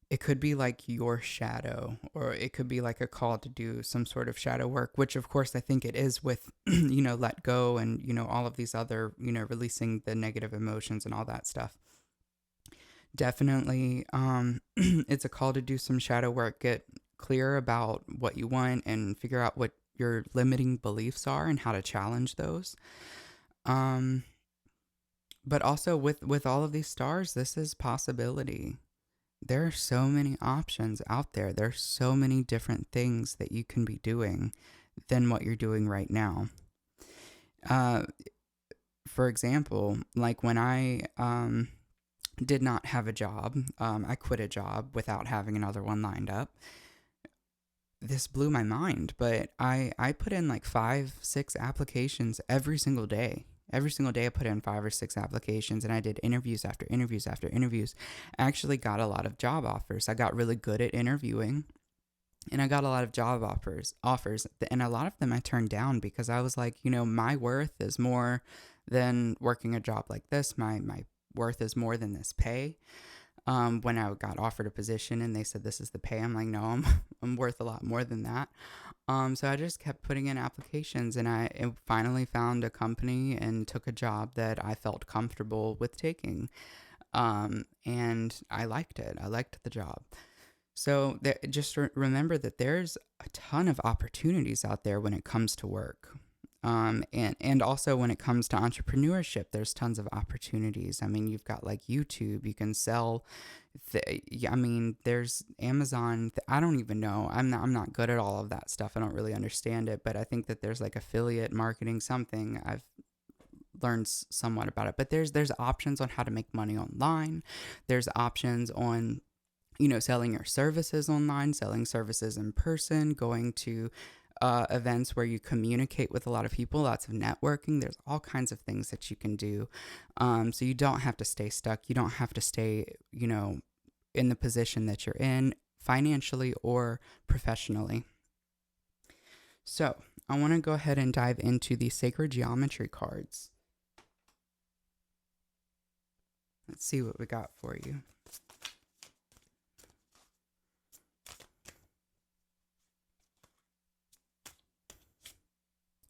It could be like your shadow, or it could be like a call to do some sort of shadow work, which of course I think it is with, let go and, all of these other, releasing the negative emotions and all that stuff. Definitely, it's a call to do some shadow work, get clear about what you want and figure out what your limiting beliefs are and how to challenge those. But also with all of these stars, this is possibility. There are so many options out there. There's so many different things that you can be doing than what you're doing right now. For example, like when I did not have a job, I quit a job without having another one lined up. This blew my mind, but I put in like 5-6 applications every single day. Every single day I put in 5 or 6 applications, and I did interviews after interviews after interviews. I actually got a lot of job offers. I got really good at interviewing, and I got a lot of job offers, and a lot of them I turned down because I was like, my worth is more than working a job like this. My worth is more than this pay. When I got offered a position and they said this is the pay, I'm like, no, I'm worth a lot more than that. So I just kept putting in applications, and I finally found a company and took a job that I felt comfortable with taking. And I liked it. I liked the job. So just remember that there's a ton of opportunities out there when it comes to work. And also when it comes to entrepreneurship, there's tons of opportunities. I mean, you've got like YouTube, you can sell. There's Amazon. I don't even know. I'm not good at all of that stuff. I don't really understand it, but I think that there's like affiliate marketing, something I've learned somewhat about it. But there's options on how to make money online. There's options on selling your services online, selling services in person, going to events where you communicate with a lot of people, lots of networking. There's all kinds of things that you can do. So you don't have to stay stuck. You don't have to stay, in the position that you're in financially or professionally. So I want to go ahead and dive into the sacred geometry cards. Let's see what we got for you.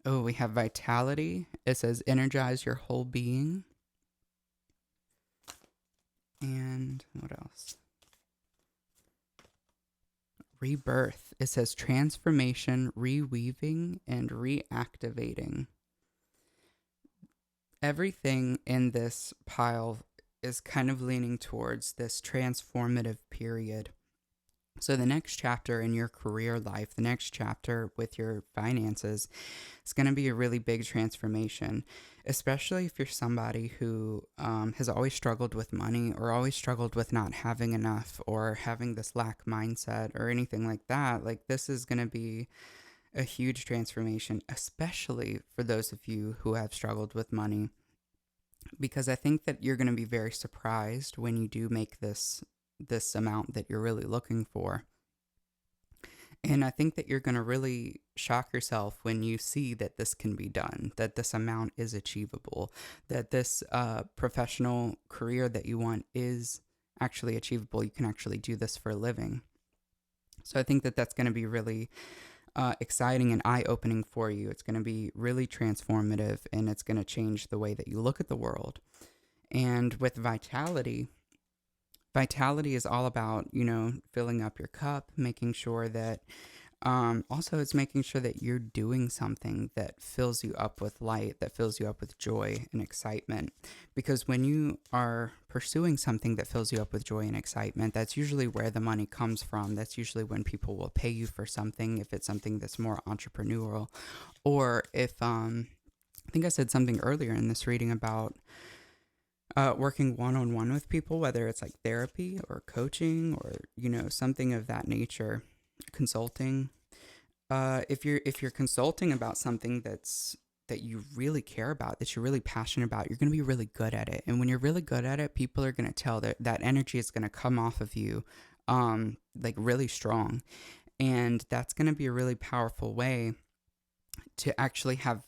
Oh, we have vitality. It says energize your whole being. And what else? Rebirth. It says transformation, reweaving, and reactivating. Everything in this pile is kind of leaning towards this transformative period. So the next chapter in your career life, the next chapter with your finances, is going to be a really big transformation, especially if you're somebody who has always struggled with money, or always struggled with not having enough, or having this lack mindset or anything like that. Like, this is going to be a huge transformation, especially for those of you who have struggled with money, because I think that you're going to be very surprised when you do make this amount that you're really looking for. And I think that you're going to really shock yourself when you see that this can be done, that this amount is achievable, that this professional career that you want is actually achievable. You can actually do this for a living. So I think that that's going to be really exciting and eye-opening for you. It's going to be really transformative, and it's going to change the way that you look at the world. And with vitality, Vitality is all about, filling up your cup, making sure that, also it's making sure that you're doing something that fills you up with light, that fills you up with joy and excitement. Because when you are pursuing something that fills you up with joy and excitement, that's usually where the money comes from. That's usually when people will pay you for something, if it's something that's more entrepreneurial. Or if, I think I said something earlier in this reading about working one on one with people, whether it's like therapy or coaching or something of that nature, consulting. If you're consulting about something that you really care about, that you're really passionate about, you're going to be really good at it. And when you're really good at it, people are going to tell that that energy is going to come off of you, like really strong, and that's going to be a really powerful way to actually have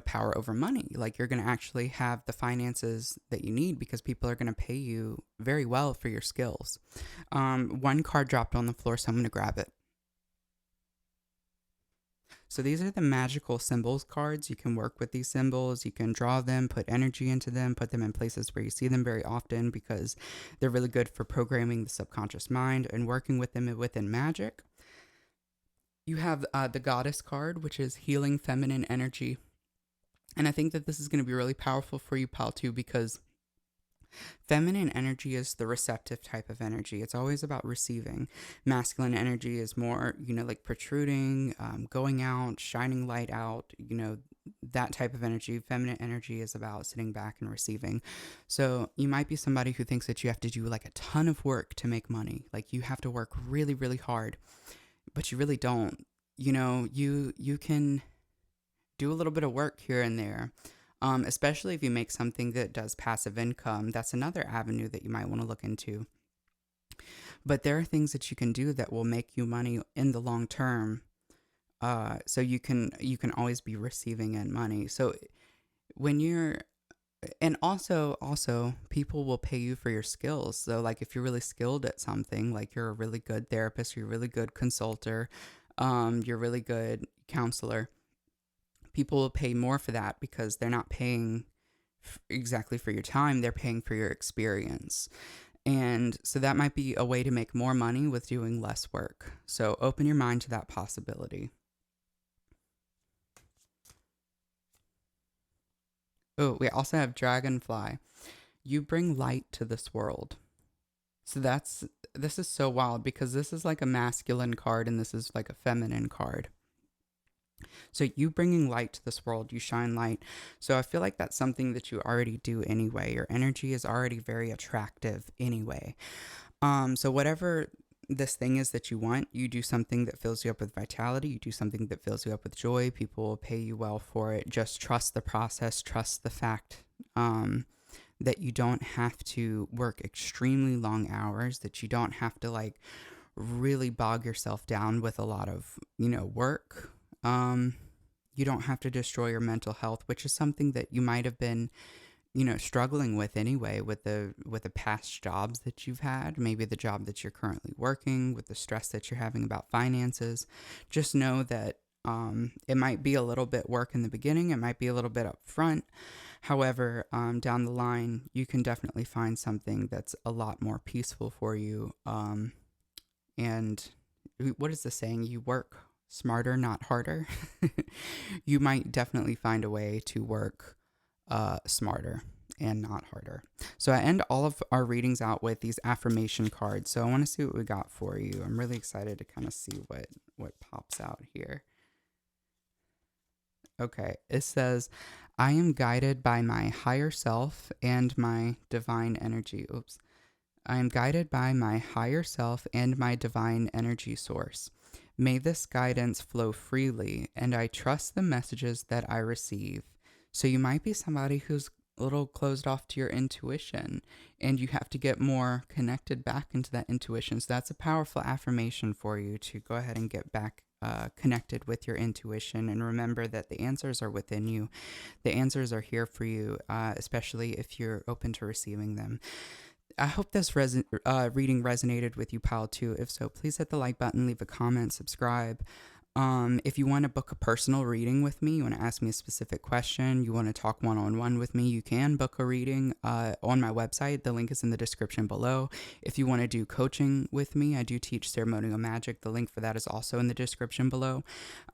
power over money. Like you're going to actually have the finances that you need because people are going to pay you very well for your skills. One card dropped on the floor, so I'm going to grab it. So these are the magical symbols cards. You can work with these symbols, you can draw them, put energy into them, put them in places where you see them very often because they're really good for programming the subconscious mind and working with them within magic. You have the goddess card, which is healing feminine energy. And I think that this is going to be really powerful for you, pal, too, because feminine energy is the receptive type of energy. It's always about receiving. Masculine energy is more, like protruding, going out, shining light out, that type of energy. Feminine energy is about sitting back and receiving. So you might be somebody who thinks that you have to do like a ton of work to make money. Like you have to work really, really hard, but you really don't. You can do a little bit of work here and there. Especially if you make something that does passive income, that's another avenue that you might want to look into. But there are things that you can do that will make you money in the long term. So you can always be receiving in money. So when you're and also people will pay you for your skills. So like if you're really skilled at something, like you're a really good therapist, you're a really good consultant, you're a really good counselor, people will pay more for that because they're not paying exactly for your time, they're paying for your experience. And so that might be a way to make more money with doing less work. So open your mind to that possibility. Oh, we also have Dragonfly. You bring light to this world. So this is so wild because this is like a masculine card and this is like a feminine card. So you bringing light to this world, you shine light. So I feel like that's something that you already do anyway. Your energy is already very attractive anyway. So whatever this thing is that you want, you do something that fills you up with vitality, you do something that fills you up with joy, people will pay you well for it. Just trust the process, trust the fact that you don't have to work extremely long hours, that you don't have to like really bog yourself down with a lot of, work. You don't have to destroy your mental health, which is something that you might have been, struggling with anyway with the past jobs that you've had, maybe the job that you're currently working, with the stress that you're having about finances. Just know that it might be a little bit work in the beginning, it might be a little bit up front. However, down the line, you can definitely find something that's a lot more peaceful for you. And what is the saying? You work smarter, not harder. You might definitely find a way to work smarter and not harder. So I end all of our readings out with these affirmation cards. So I want to see what we got for you. I'm really excited to kind of see what pops out here. Okay, it says, I am guided by my higher self and my divine energy. Oops. I am guided by my higher self and my divine energy source. May this guidance flow freely, and I trust the messages that I receive. So you might be somebody who's a little closed off to your intuition, and you have to get more connected back into that intuition. So that's a powerful affirmation for you to go ahead and get back connected with your intuition, and remember that the answers are within you. The answers are here for you, especially if you're open to receiving them. I hope this reading resonated with you, pal, too. If so, please hit the like button, leave a comment, subscribe. If you want to book a personal reading with me, you want to ask me a specific question, you want to talk one-on-one with me, you can book a reading on my website. The link is in the description below. If you want to do coaching with me, I do teach ceremonial magic. The link for that is also in the description below.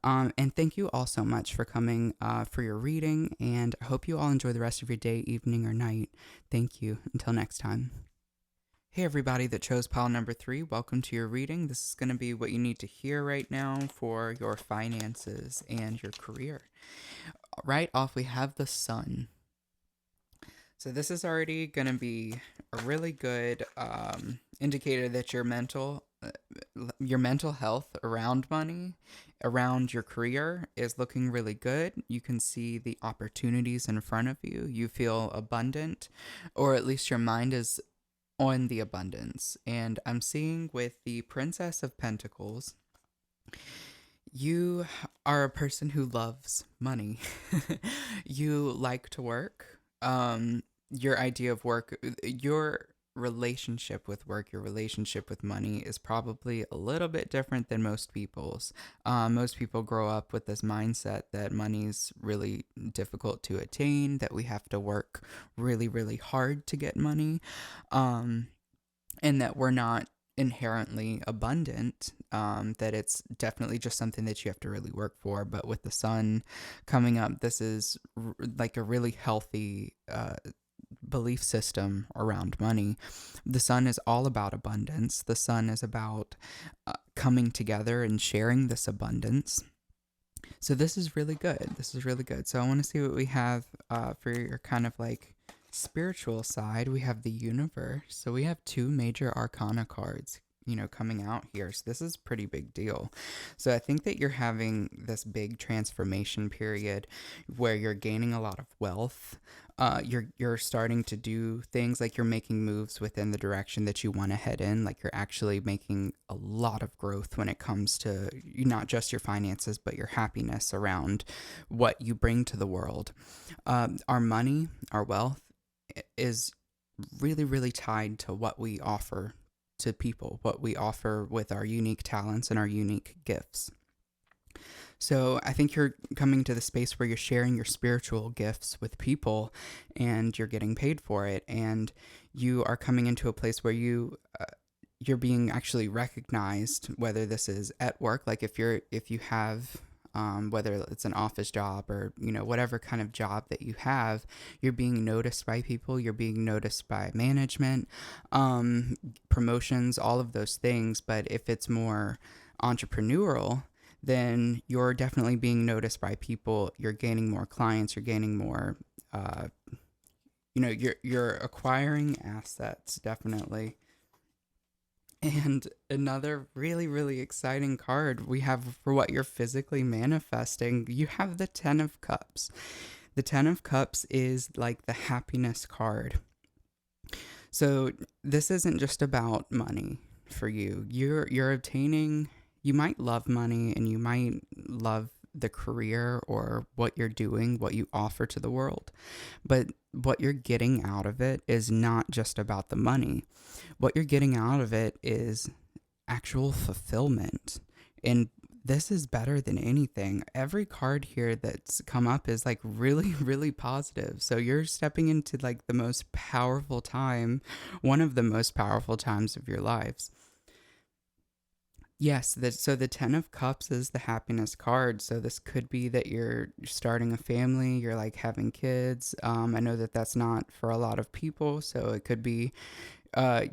And thank you all so much for coming for your reading, and I hope you all enjoy the rest of your day, evening, or night. Thank you. Until next time. Hey everybody that chose pile number 3, welcome to your reading. This is going to be what you need to hear right now for your finances and your career. Right off, we have the sun. So this is already going to be a really good indicator that your mental health around money, around your career is looking really good. You can see the opportunities in front of you. You feel abundant, or at least your mind is on the abundance. And I'm seeing with the Princess of Pentacles, you are a person who loves money. You like to work. Your idea of work, your relationship with work, your relationship with money is probably a little bit different than most people's. Most people grow up with this mindset that money's really difficult to attain, that we have to work really, really hard to get money, and that we're not inherently abundant, that it's definitely just something that you have to really work for. But with the sun coming up, this is like a really healthy belief system around money. The sun is all about abundance. The sun is about coming together and sharing this abundance. So this is really good. This is really good. So I want to see what we have for your kind of like spiritual side. We have the universe. So we have 2 major arcana cards, coming out here. So this is a pretty big deal. So I think that you're having this big transformation period where you're gaining a lot of wealth. You're starting to do things like you're making moves within the direction that you want to head in. Like you're actually making a lot of growth when it comes to not just your finances, but your happiness around what you bring to the world. Our money, our wealth is really, really tied to what we offer to people, what we offer with our unique talents and our unique gifts. So I think you're coming to the space where you're sharing your spiritual gifts with people and you're getting paid for it. And you are coming into a place where you're being actually recognized, whether this is at work, like if you have whether it's an office job or whatever kind of job that you have, you're being noticed by people, you're being noticed by management, promotions, all of those things. But if it's more entrepreneurial, then you're definitely being noticed by people. You're gaining more clients, you're gaining more you're acquiring assets, definitely. And another really, really exciting card we have for what you're physically manifesting, you have the 10 of Cups. The 10 of Cups is like the happiness card. So this isn't just about money for you. You're obtaining, you might love money and you might love the career or what you're doing, what you offer to the world. But what you're getting out of it is not just about the money. What you're getting out of it is actual fulfillment. And this is better than anything. Every card here that's come up is like really, really positive. So you're stepping into like the most powerful time, one of the most powerful times of your lives. Yes, so the 10 of Cups is the happiness card. So this could be that you're starting a family, you're like having kids. I know that that's not for a lot of people. So it could be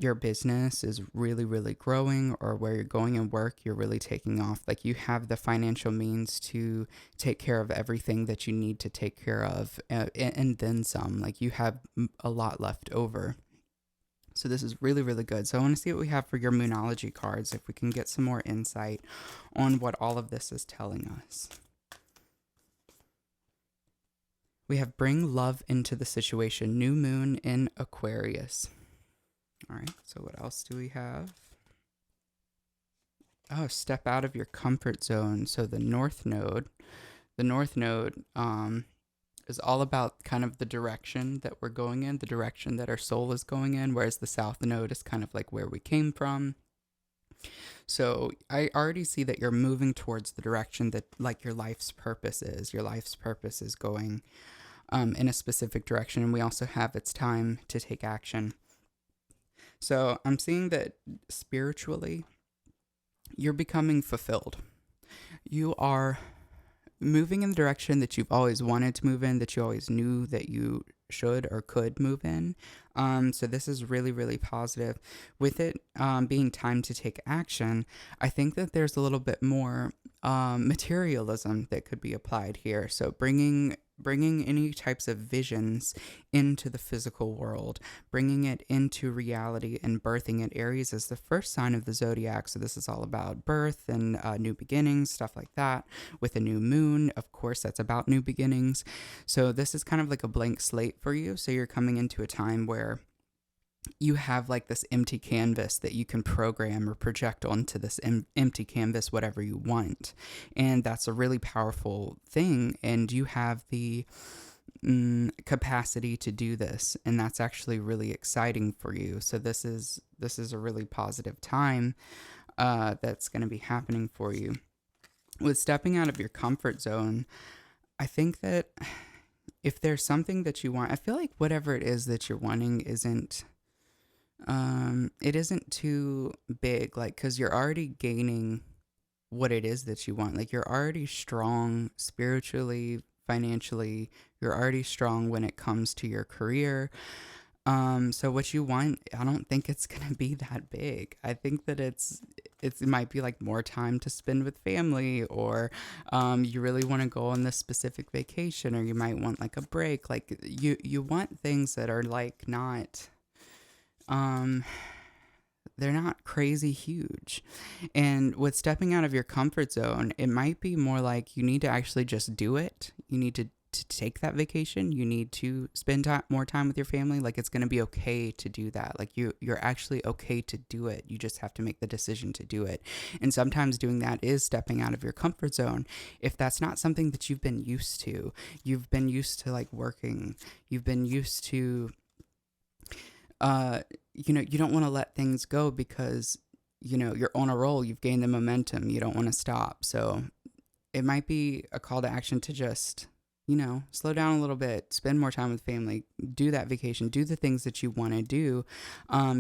your business is really, really growing, or where you're going and work, you're really taking off. Like you have the financial means to take care of everything that you need to take care of, and then some. Like you have a lot left over. So this is really, really good. So I want to see what we have for your Moonology cards, if we can get some more insight on what all of this is telling us. We have bring love into the situation, new moon in Aquarius. All right, so what else do we have? Oh, step out of your comfort zone. So the North Node is all about kind of the direction that we're going in, the direction that our soul is going in, whereas the South Node is kind of like where we came from. So I already see that you're moving towards the direction that like your life's purpose is. Your life's purpose is going in a specific direction, and we also have it's time to take action. So I'm seeing that spiritually, you're becoming fulfilled. You are moving in the direction that you've always wanted to move in, that you always knew that you should or could move in. So this is really, really positive. With it being time to take action, I think that there's a little bit more materialism that could be applied here. So bringing any types of visions into the physical world, bringing it into reality and birthing it. Aries is the first sign of the zodiac, so this is all about birth and new beginnings, stuff like that. With a new moon, of course, that's about new beginnings. So this is kind of like a blank slate for you. So you're coming into a time where you have like this empty canvas that you can program or project onto this empty canvas whatever you want, and that's a really powerful thing, and you have the capacity to do this, and that's actually really exciting for you. So this is a really positive time that's going to be happening for you. With stepping out of your comfort zone, I think that if there's something that you want, I feel like whatever it is that you're wanting it isn't too big, like, because you're already gaining what it is that you want. Like, you're already strong spiritually, financially, you're already strong when it comes to your career. So what you want, I don't think it's gonna be that big. I think that it might be like more time to spend with family, or you really want to go on this specific vacation, or you might want like a break. Like you want things that are like not um they're not crazy huge. And with stepping out of your comfort zone, it might be more like you need to actually just do it. You need to take that vacation. You need to spend more time with your family. Like, it's going to be okay to do that. Like, you're actually okay to do it. You just have to make the decision to do it. And sometimes doing that is stepping out of your comfort zone. If that's not something that you've been used to, you've been used to like working, you've been used to you don't want to let things go because, you're on a roll, you've gained the momentum, you don't want to stop. So it might be a call to action to just, slow down a little bit, spend more time with family, do that vacation, do the things that you want to do,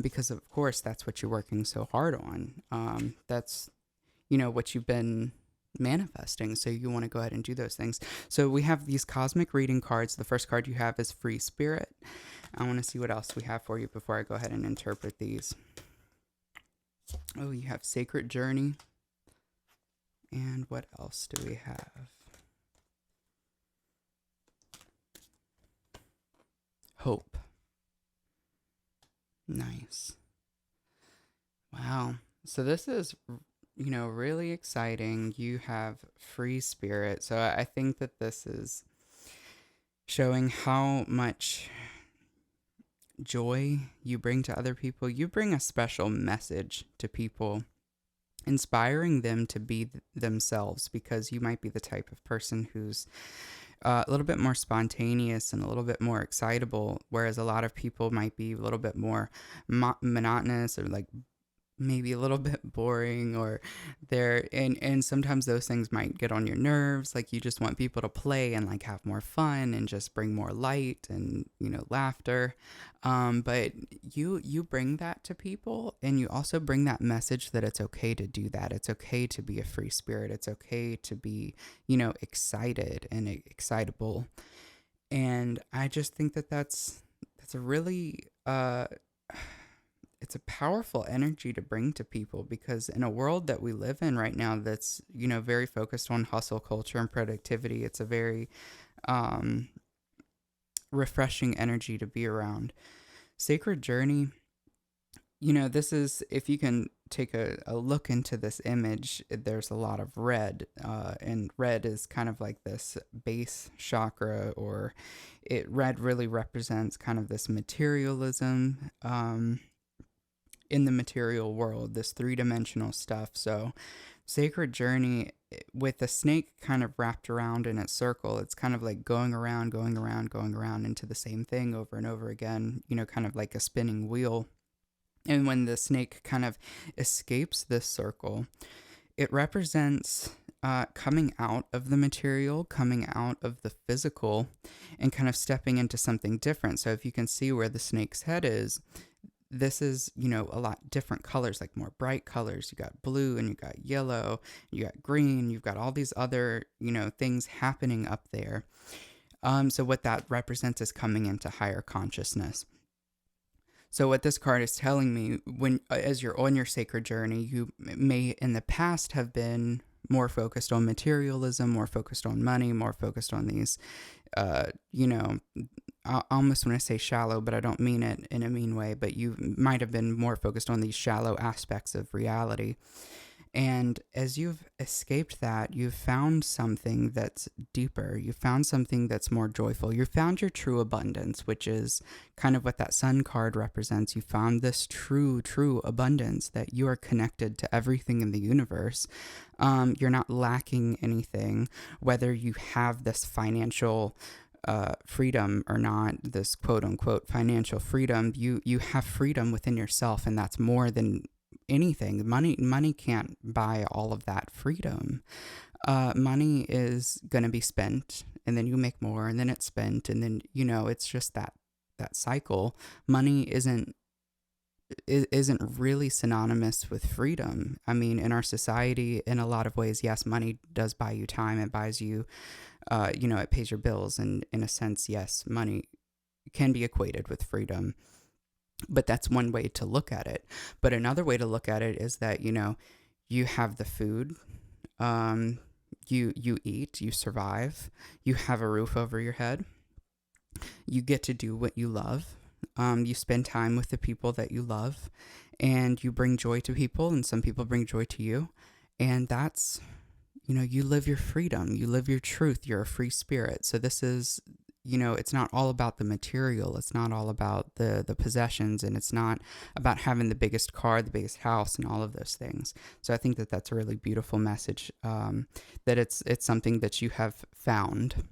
because of course that's what you're working so hard on. That's, what you've been manifesting. So you want to go ahead and do those things. So we have these cosmic reading cards. The first card you have is Free Spirit. I want to see what else we have for you before I go ahead and interpret these. Oh, you have Sacred Journey. And what else do we have? Hope. Nice. Wow. So this is, really exciting. You have Free Spirit. So I think that this is showing how much joy you bring to other people. You bring a special message to people, inspiring them to be themselves, because you might be the type of person who's a little bit more spontaneous and a little bit more excitable, whereas a lot of people might be a little bit more monotonous, or like maybe a little bit boring, or and sometimes those things might get on your nerves. Like, you just want people to play and like have more fun and just bring more light and laughter, but you bring that to people, and you also bring that message that it's okay to do that. It's okay to be a free spirit. It's okay to be excited and excitable. And I just think that that's a really it's a powerful energy to bring to people, because in a world that we live in right now that's very focused on hustle culture and productivity, it's a very refreshing energy to be around. Sacred Journey, this is, if you can take a look into this image, there's a lot of red, and red is kind of like this base chakra, or red really represents kind of this materialism, in the material world, this three-dimensional stuff. So Sacred Journey, with the snake kind of wrapped around in its circle, it's kind of like going around, going around, going around into the same thing over and over again, kind of like a spinning wheel. And when the snake kind of escapes this circle, it represents coming out of the material, coming out of the physical, and kind of stepping into something different. So if you can see where the snake's head is, this is, a lot different colors, like more bright colors. You got blue and you got yellow, you got green, you've got all these other, things happening up there. So what that represents is coming into higher consciousness. So what this card is telling me, when as you're on your sacred journey, you may in the past have been more focused on materialism, more focused on money, more focused on these, uh, you know, I almost want to say shallow, but I don't mean it in a mean way, but you might have been more focused on these shallow aspects of reality. And as you've escaped that, you've found something that's deeper. You found something that's more joyful. You found your true abundance, which is kind of what that sun card represents. You found this true abundance, that you are connected to everything in the universe. You're not lacking anything, whether you have this financial freedom or not, this quote unquote financial freedom. You have freedom within yourself, and that's more than anything. Money can't buy all of that freedom. Money is going to be spent, and then you make more, and then it's spent, and then it's just that cycle. Money isn't really synonymous with freedom. I mean, in our society, in a lot of ways, yes, money does buy you time. It buys you, it pays your bills, and in a sense, yes, money can be equated with freedom. But that's one way to look at it. But another way to look at it is that, you have the food, you eat, you survive, you have a roof over your head, you get to do what you love, you spend time with the people that you love, and you bring joy to people, and some people bring joy to you. And that's, you live your freedom, you live your truth, you're a free spirit. So this is, it's not all about the material. It's not all about the possessions, and it's not about having the biggest car, the biggest house, and all of those things. So I think that that's a really beautiful message, that it's something that you have found.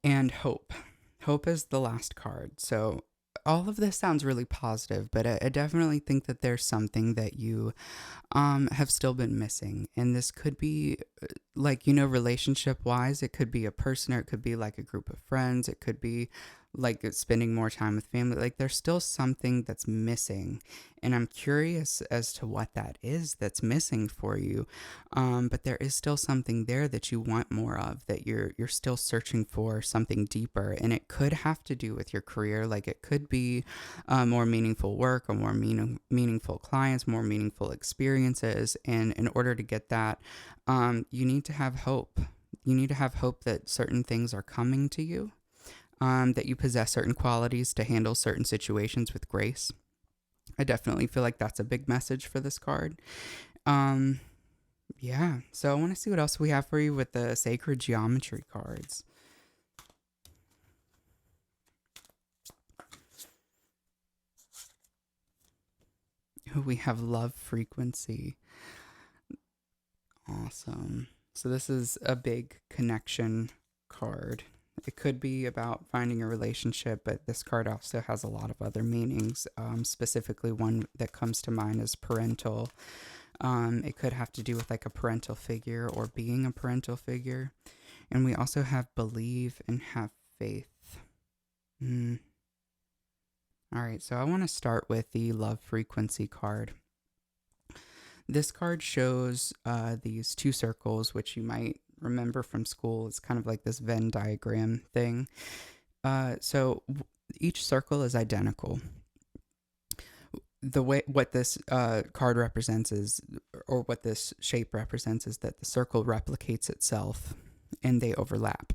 And hope. Hope is the last card. So all of this sounds really positive, but I definitely think that there's something that you have still been missing. And this could be like, relationship wise, it could be a person, or it could be like a group of friends. It could be like spending more time with family. Like there's still something that's missing. And I'm curious as to what that is that's missing for you. But there is still something there that you want more of, that you're still searching for something deeper. And it could have to do with your career. Like it could be more meaningful work, or more meaningful clients, more meaningful experiences. And in order to get that, you need to have hope. You need to have hope that certain things are coming to you, that you possess certain qualities to handle certain situations with grace. I definitely feel like that's a big message for this card. Yeah, so I want to see what else we have for you with the sacred geometry cards. We have love frequency. Awesome. So this is a big connection card. It could be about finding a relationship, but this card also has a lot of other meanings. Specifically, one that comes to mind is parental. It could have to do with like a parental figure, or being a parental figure. And we also have believe and have faith. All right, so I want to start with the love frequency card. This card shows these two circles, which you might remember from school. It's kind of like this Venn diagram thing. So each circle is identical. What this card represents is, or what this shape represents, is that the circle replicates itself and they overlap.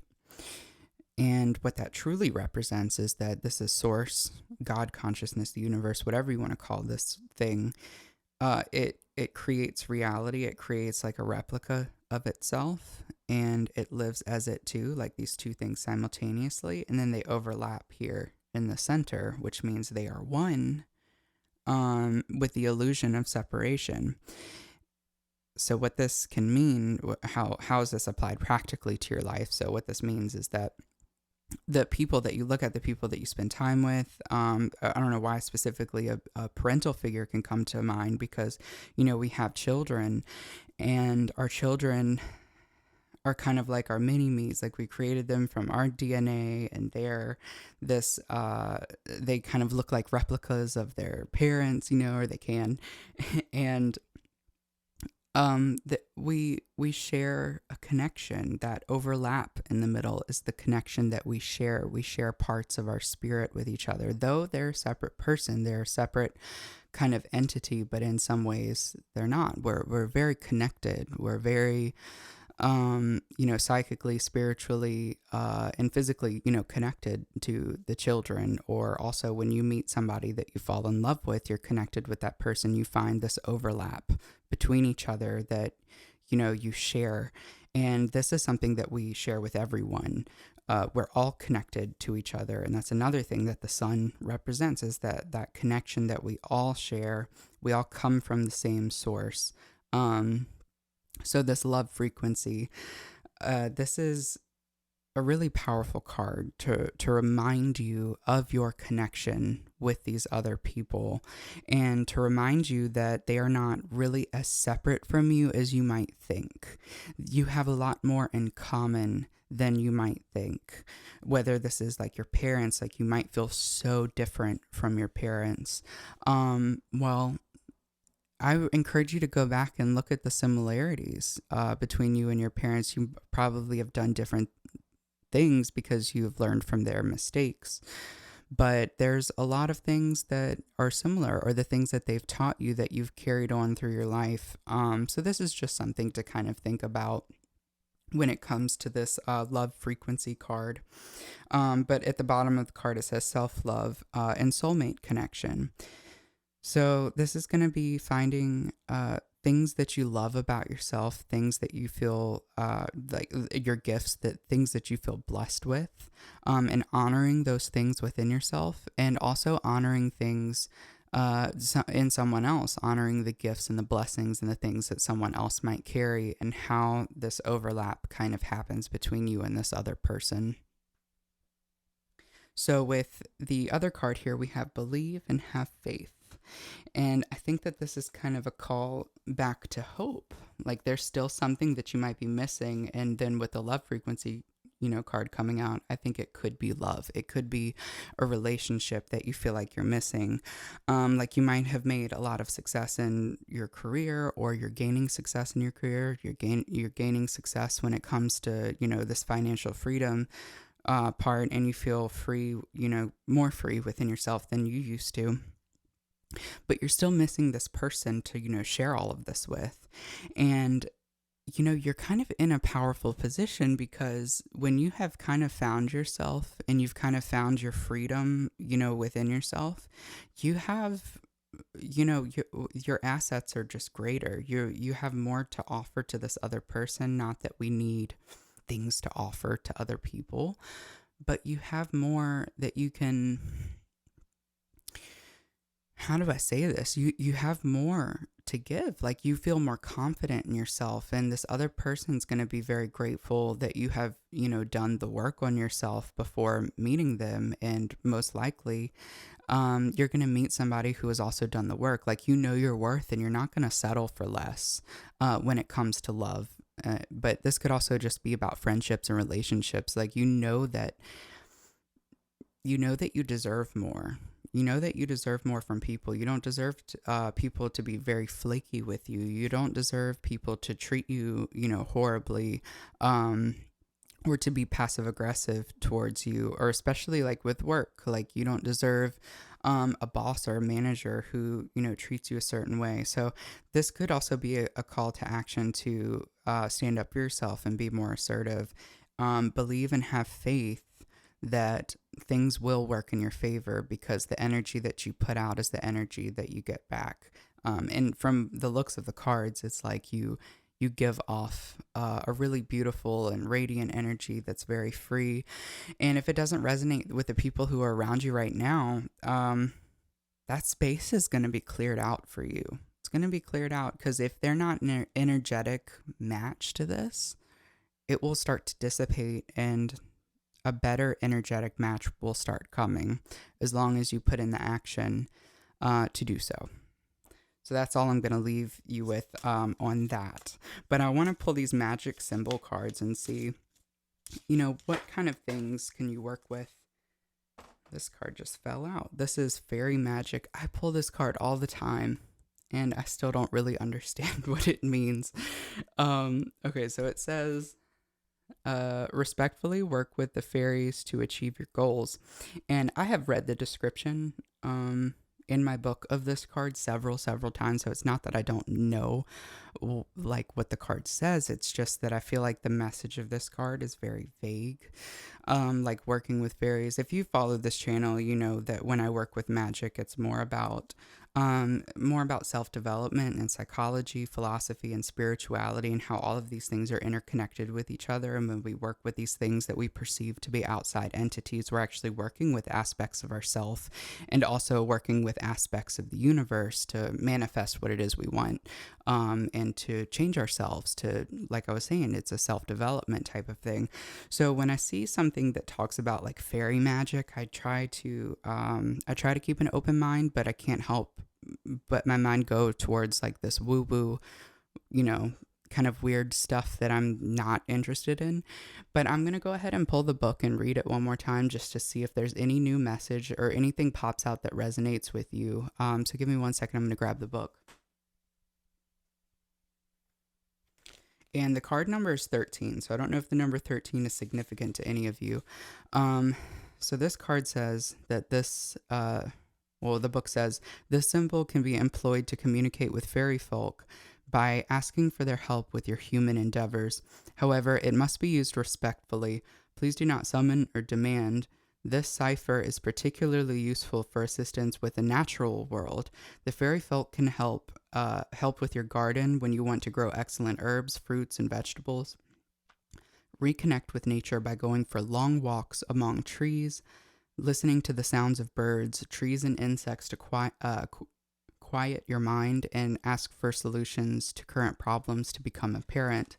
And what that truly represents is that this is source, God, consciousness, the universe, whatever you want to call this thing. It creates reality. It creates like a replica of itself, and it lives as it too, like these two things simultaneously, and then they overlap here in the center, which means they are one, with the illusion of separation. So what this can mean, how is this applied practically to your life? So what this means is that the people that you look at, the people that you spend time with. I don't know why specifically a parental figure can come to mind, because, we have children, and our children are kind of like our mini me's. Like, we created them from our DNA, and they kind of look like replicas of their parents, or they can. And that we share a connection. That overlap in the middle is the connection that we share parts of our spirit with each other, though they're a separate person, they're a separate kind of entity, but in some ways they're not. We're very connected. We're very psychically, spiritually, and physically, connected to the children. Or also, when you meet somebody that you fall in love with, you're connected with that person. You find this overlap between each other that, you share. And this is something that we share with everyone. We're all connected to each other. And that's another thing that the sun represents, is that connection that we all share. We all come from the same source. So this love frequency, this is a really powerful card to remind you of your connection with these other people, and to remind you that they are not really as separate from you as you might think. You have a lot more in common than you might think. Whether this is like your parents, like you might feel so different from your parents. Well, I encourage you to go back and look at the similarities between you and your parents. You probably have done different things because you've learned from their mistakes. But there's a lot of things that are similar, or the things that they've taught you that you've carried on through your life. So this is just something to kind of think about when it comes to this love frequency card. But at the bottom of the card, it says self-love and soulmate connection. So this is going to be finding things that you love about yourself, things that you feel like your gifts, things that you feel blessed with, and honoring those things within yourself, and also honoring things in someone else, honoring the gifts and the blessings and the things that someone else might carry, and how this overlap kind of happens between you and this other person. So with the other card here, we have believe and have faith. And I think that this is kind of a call back to hope. Like, there's still something that you might be missing. And then with the love frequency, card coming out, I think it could be love. It could be a relationship that you feel like you're missing. Like, you might have made a lot of success in your career, or you're gaining success in your career. You're gaining success when it comes to, this financial freedom part, and you feel free, more free within yourself than you used to. But you're still missing this person to, share all of this with. And, you're kind of in a powerful position, because when you have kind of found yourself and you've kind of found your freedom, within yourself, you have, your assets are just greater. You have more to offer to this other person. Not that we need things to offer to other people, but you have more that you can, how do I say this? You have more to give. Like, you feel more confident in yourself, and this other person's going to be very grateful that you have, done the work on yourself before meeting them. And most likely, you're going to meet somebody who has also done the work. Like, your worth, and you're not going to settle for less when it comes to love. But this could also just be about friendships and relationships. Like, that you deserve more. That you deserve more from people. You don't deserve people to be very flaky with you. You don't deserve people to treat you, horribly, or to be passive aggressive towards you, or especially like with work. Like, you don't deserve a boss or a manager who, treats you a certain way. So this could also be a call to action to stand up for yourself and be more assertive. Believe and have faith that things will work in your favor, because the energy that you put out is the energy that you get back. And from the looks of the cards, it's like you give off a really beautiful and radiant energy that's very free. And if it doesn't resonate with the people who are around you right now, that space is going to be cleared out for you. It's going to be cleared out, because if they're not an energetic match to this, it will start to dissipate. And a better energetic match will start coming as long as you put in the action to do so. So that's all I'm going to leave you with on that. But I want to pull these magic symbol cards and see, what kind of things can you work with. This card just fell out. This is fairy magic. I pull this card all the time and I still don't really understand what it means. Okay, so it says, respectfully work with the fairies to achieve your goals. And I have read the description in my book of this card several times, so it's not that I don't know like what the card says. It's just that I feel like the message of this card is very vague. Like working with fairies, if you follow this channel, you know that when I work with magic, it's more about self-development and psychology, philosophy, and spirituality, and how all of these things are interconnected with each other. And when we work with these things that we perceive to be outside entities, we're actually working with aspects of ourself and also working with aspects of the universe to manifest what it is we want, and to change ourselves to, like I was saying, it's a self-development type of thing. So when I see something that talks about like fairy magic, I try to keep an open mind, but I can't help but my mind go towards like this woo woo, kind of weird stuff that I'm not interested in. But I'm going to go ahead and pull the book and read it one more time just to see if there's any new message or anything pops out that resonates with you. So give me 1 second. I'm going to grab the book. And the card number is 13. So I don't know if the number 13 is significant to any of you. So this card says that the book says, this symbol can be employed to communicate with fairy folk by asking for their help with your human endeavors. However, it must be used respectfully. Please do not summon or demand. This cipher is particularly useful for assistance with the natural world. The fairy folk can help with your garden when you want to grow excellent herbs, fruits, and vegetables. Reconnect with nature by going for long walks among trees, listening to the sounds of birds, trees, and insects to quiet your mind, and ask for solutions to current problems to become apparent.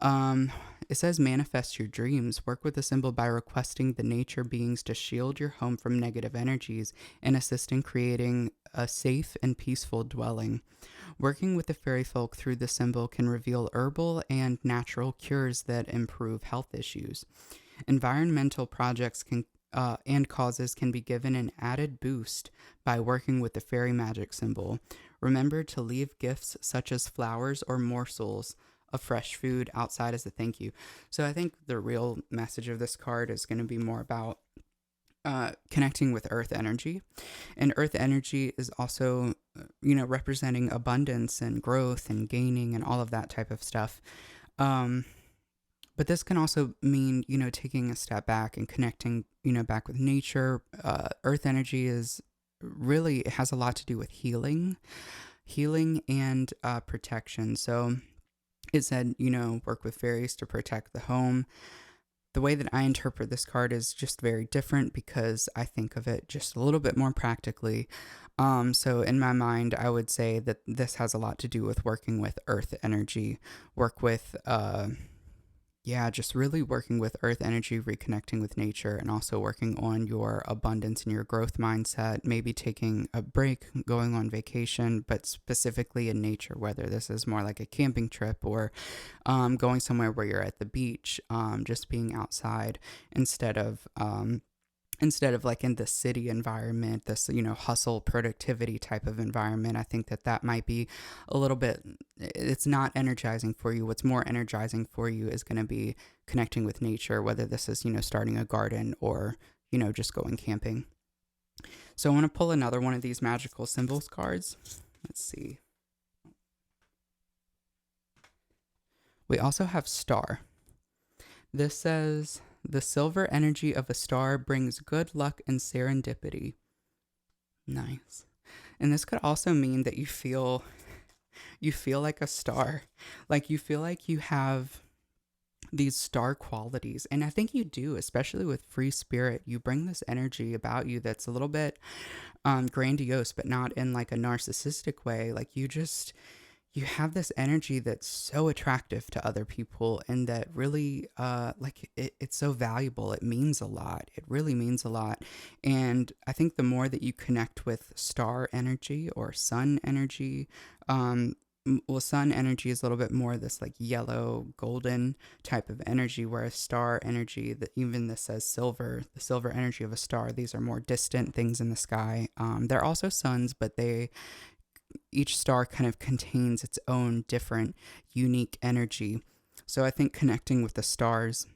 It says manifest your dreams. Work with the symbol by requesting the nature beings to shield your home from negative energies and assist in creating a safe and peaceful dwelling. Working with the fairy folk through the symbol can reveal herbal and natural cures that improve health issues. Environmental projects and causes can be given an added boost by working with the fairy magic symbol. Remember to leave gifts such as flowers or morsels of fresh food outside as a thank you. So I think the real message of this card is going to be more about connecting with earth energy. And earth energy is also, representing abundance and growth and gaining and all of that type of stuff. But this can also mean, taking a step back and connecting, back with nature. Earth energy it has a lot to do with healing and protection. So it said, work with fairies to protect the home. The way that I interpret this card is just very different because I think of it just a little bit more practically. So in my mind, I would say that this has a lot to do with working with earth energy, work with, just really working with earth energy, reconnecting with nature, and also working on your abundance and your growth mindset, maybe taking a break, going on vacation, but specifically in nature, whether this is more like a camping trip or going somewhere where you're at the beach, just being outside instead of like in the city environment, this, hustle productivity type of environment. I think that might be a little bit, it's not energizing for you. What's more energizing for you is going to be connecting with nature, whether this is, starting a garden or, just going camping. So I want to pull another one of these magical symbols cards. Let's see. We also have star. This says, the silver energy of a star brings good luck and serendipity. Nice. And this could also mean that you feel like a star. Like you feel like you have these star qualities. And I think you do, especially with free spirit. You bring this energy about you that's a little bit grandiose, but not in like a narcissistic way. Like you have this energy that's so attractive to other people, and that really it's so valuable. It means a lot. It really means a lot. And I think the more that you connect with star energy or sun energy, well, sun energy is a little bit more this like yellow golden type of energy, whereas star energy, that even this says silver, the silver energy of a star, these are more distant things in the sky. They're also suns, but they, each star kind of contains its own different unique energy. So I think connecting with the stars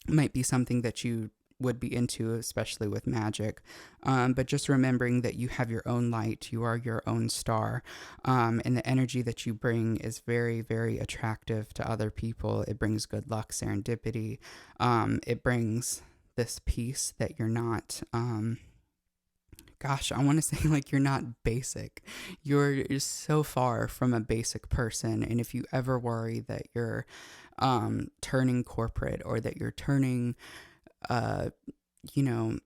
might be something that you would be into, especially with magic. But just remembering that you have your own light, you are your own star, and the energy that you bring is very, very attractive to other people. It brings good luck, serendipity. It brings this peace that you're not. Gosh, I want to say like you're not basic. You're so far from a basic person. And if you ever worry that you're turning corporate, or that you're turning, uh, you know,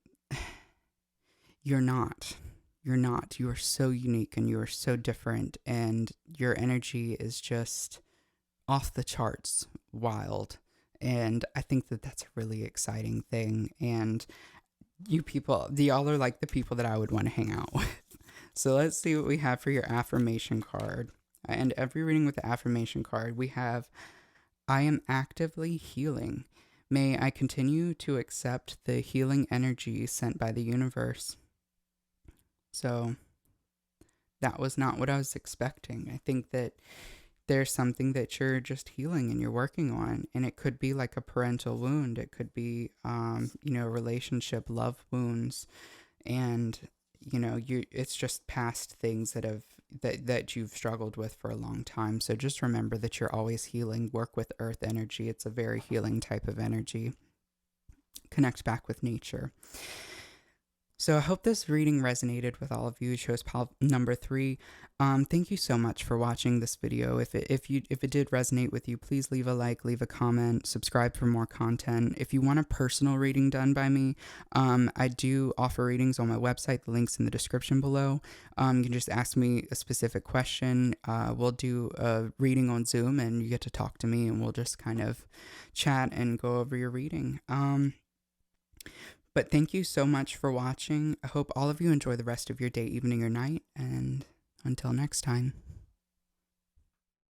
you're not. You're not. You are so unique and you are so different. And your energy is just off the charts wild. And I think that that's a really exciting thing. And you people, y'all are like the people that I would want to hang out with. So let's see what we have for your affirmation card. And every reading with the affirmation card, we have, I am actively healing. May I continue to accept the healing energy sent by the universe. So that was not what I was expecting. I think that there's something that you're just healing and you're working on, and it could be like a parental wound. It could be, relationship, love wounds, and it's just past things that you've struggled with for a long time. So just remember that you're always healing. Work with earth energy. It's a very healing type of energy. Connect back with nature. So I hope this reading resonated with all of you. It shows pile number 3. Thank you so much for watching this video. If it did resonate with you, please leave a like, leave a comment, subscribe for more content. If you want a personal reading done by me, I do offer readings on my website. The link's in the description below. You can just ask me a specific question. We'll do a reading on Zoom, and you get to talk to me, and we'll just kind of chat and go over your reading. But thank you so much for watching. I hope all of you enjoy the rest of your day, evening, or night, and until next time.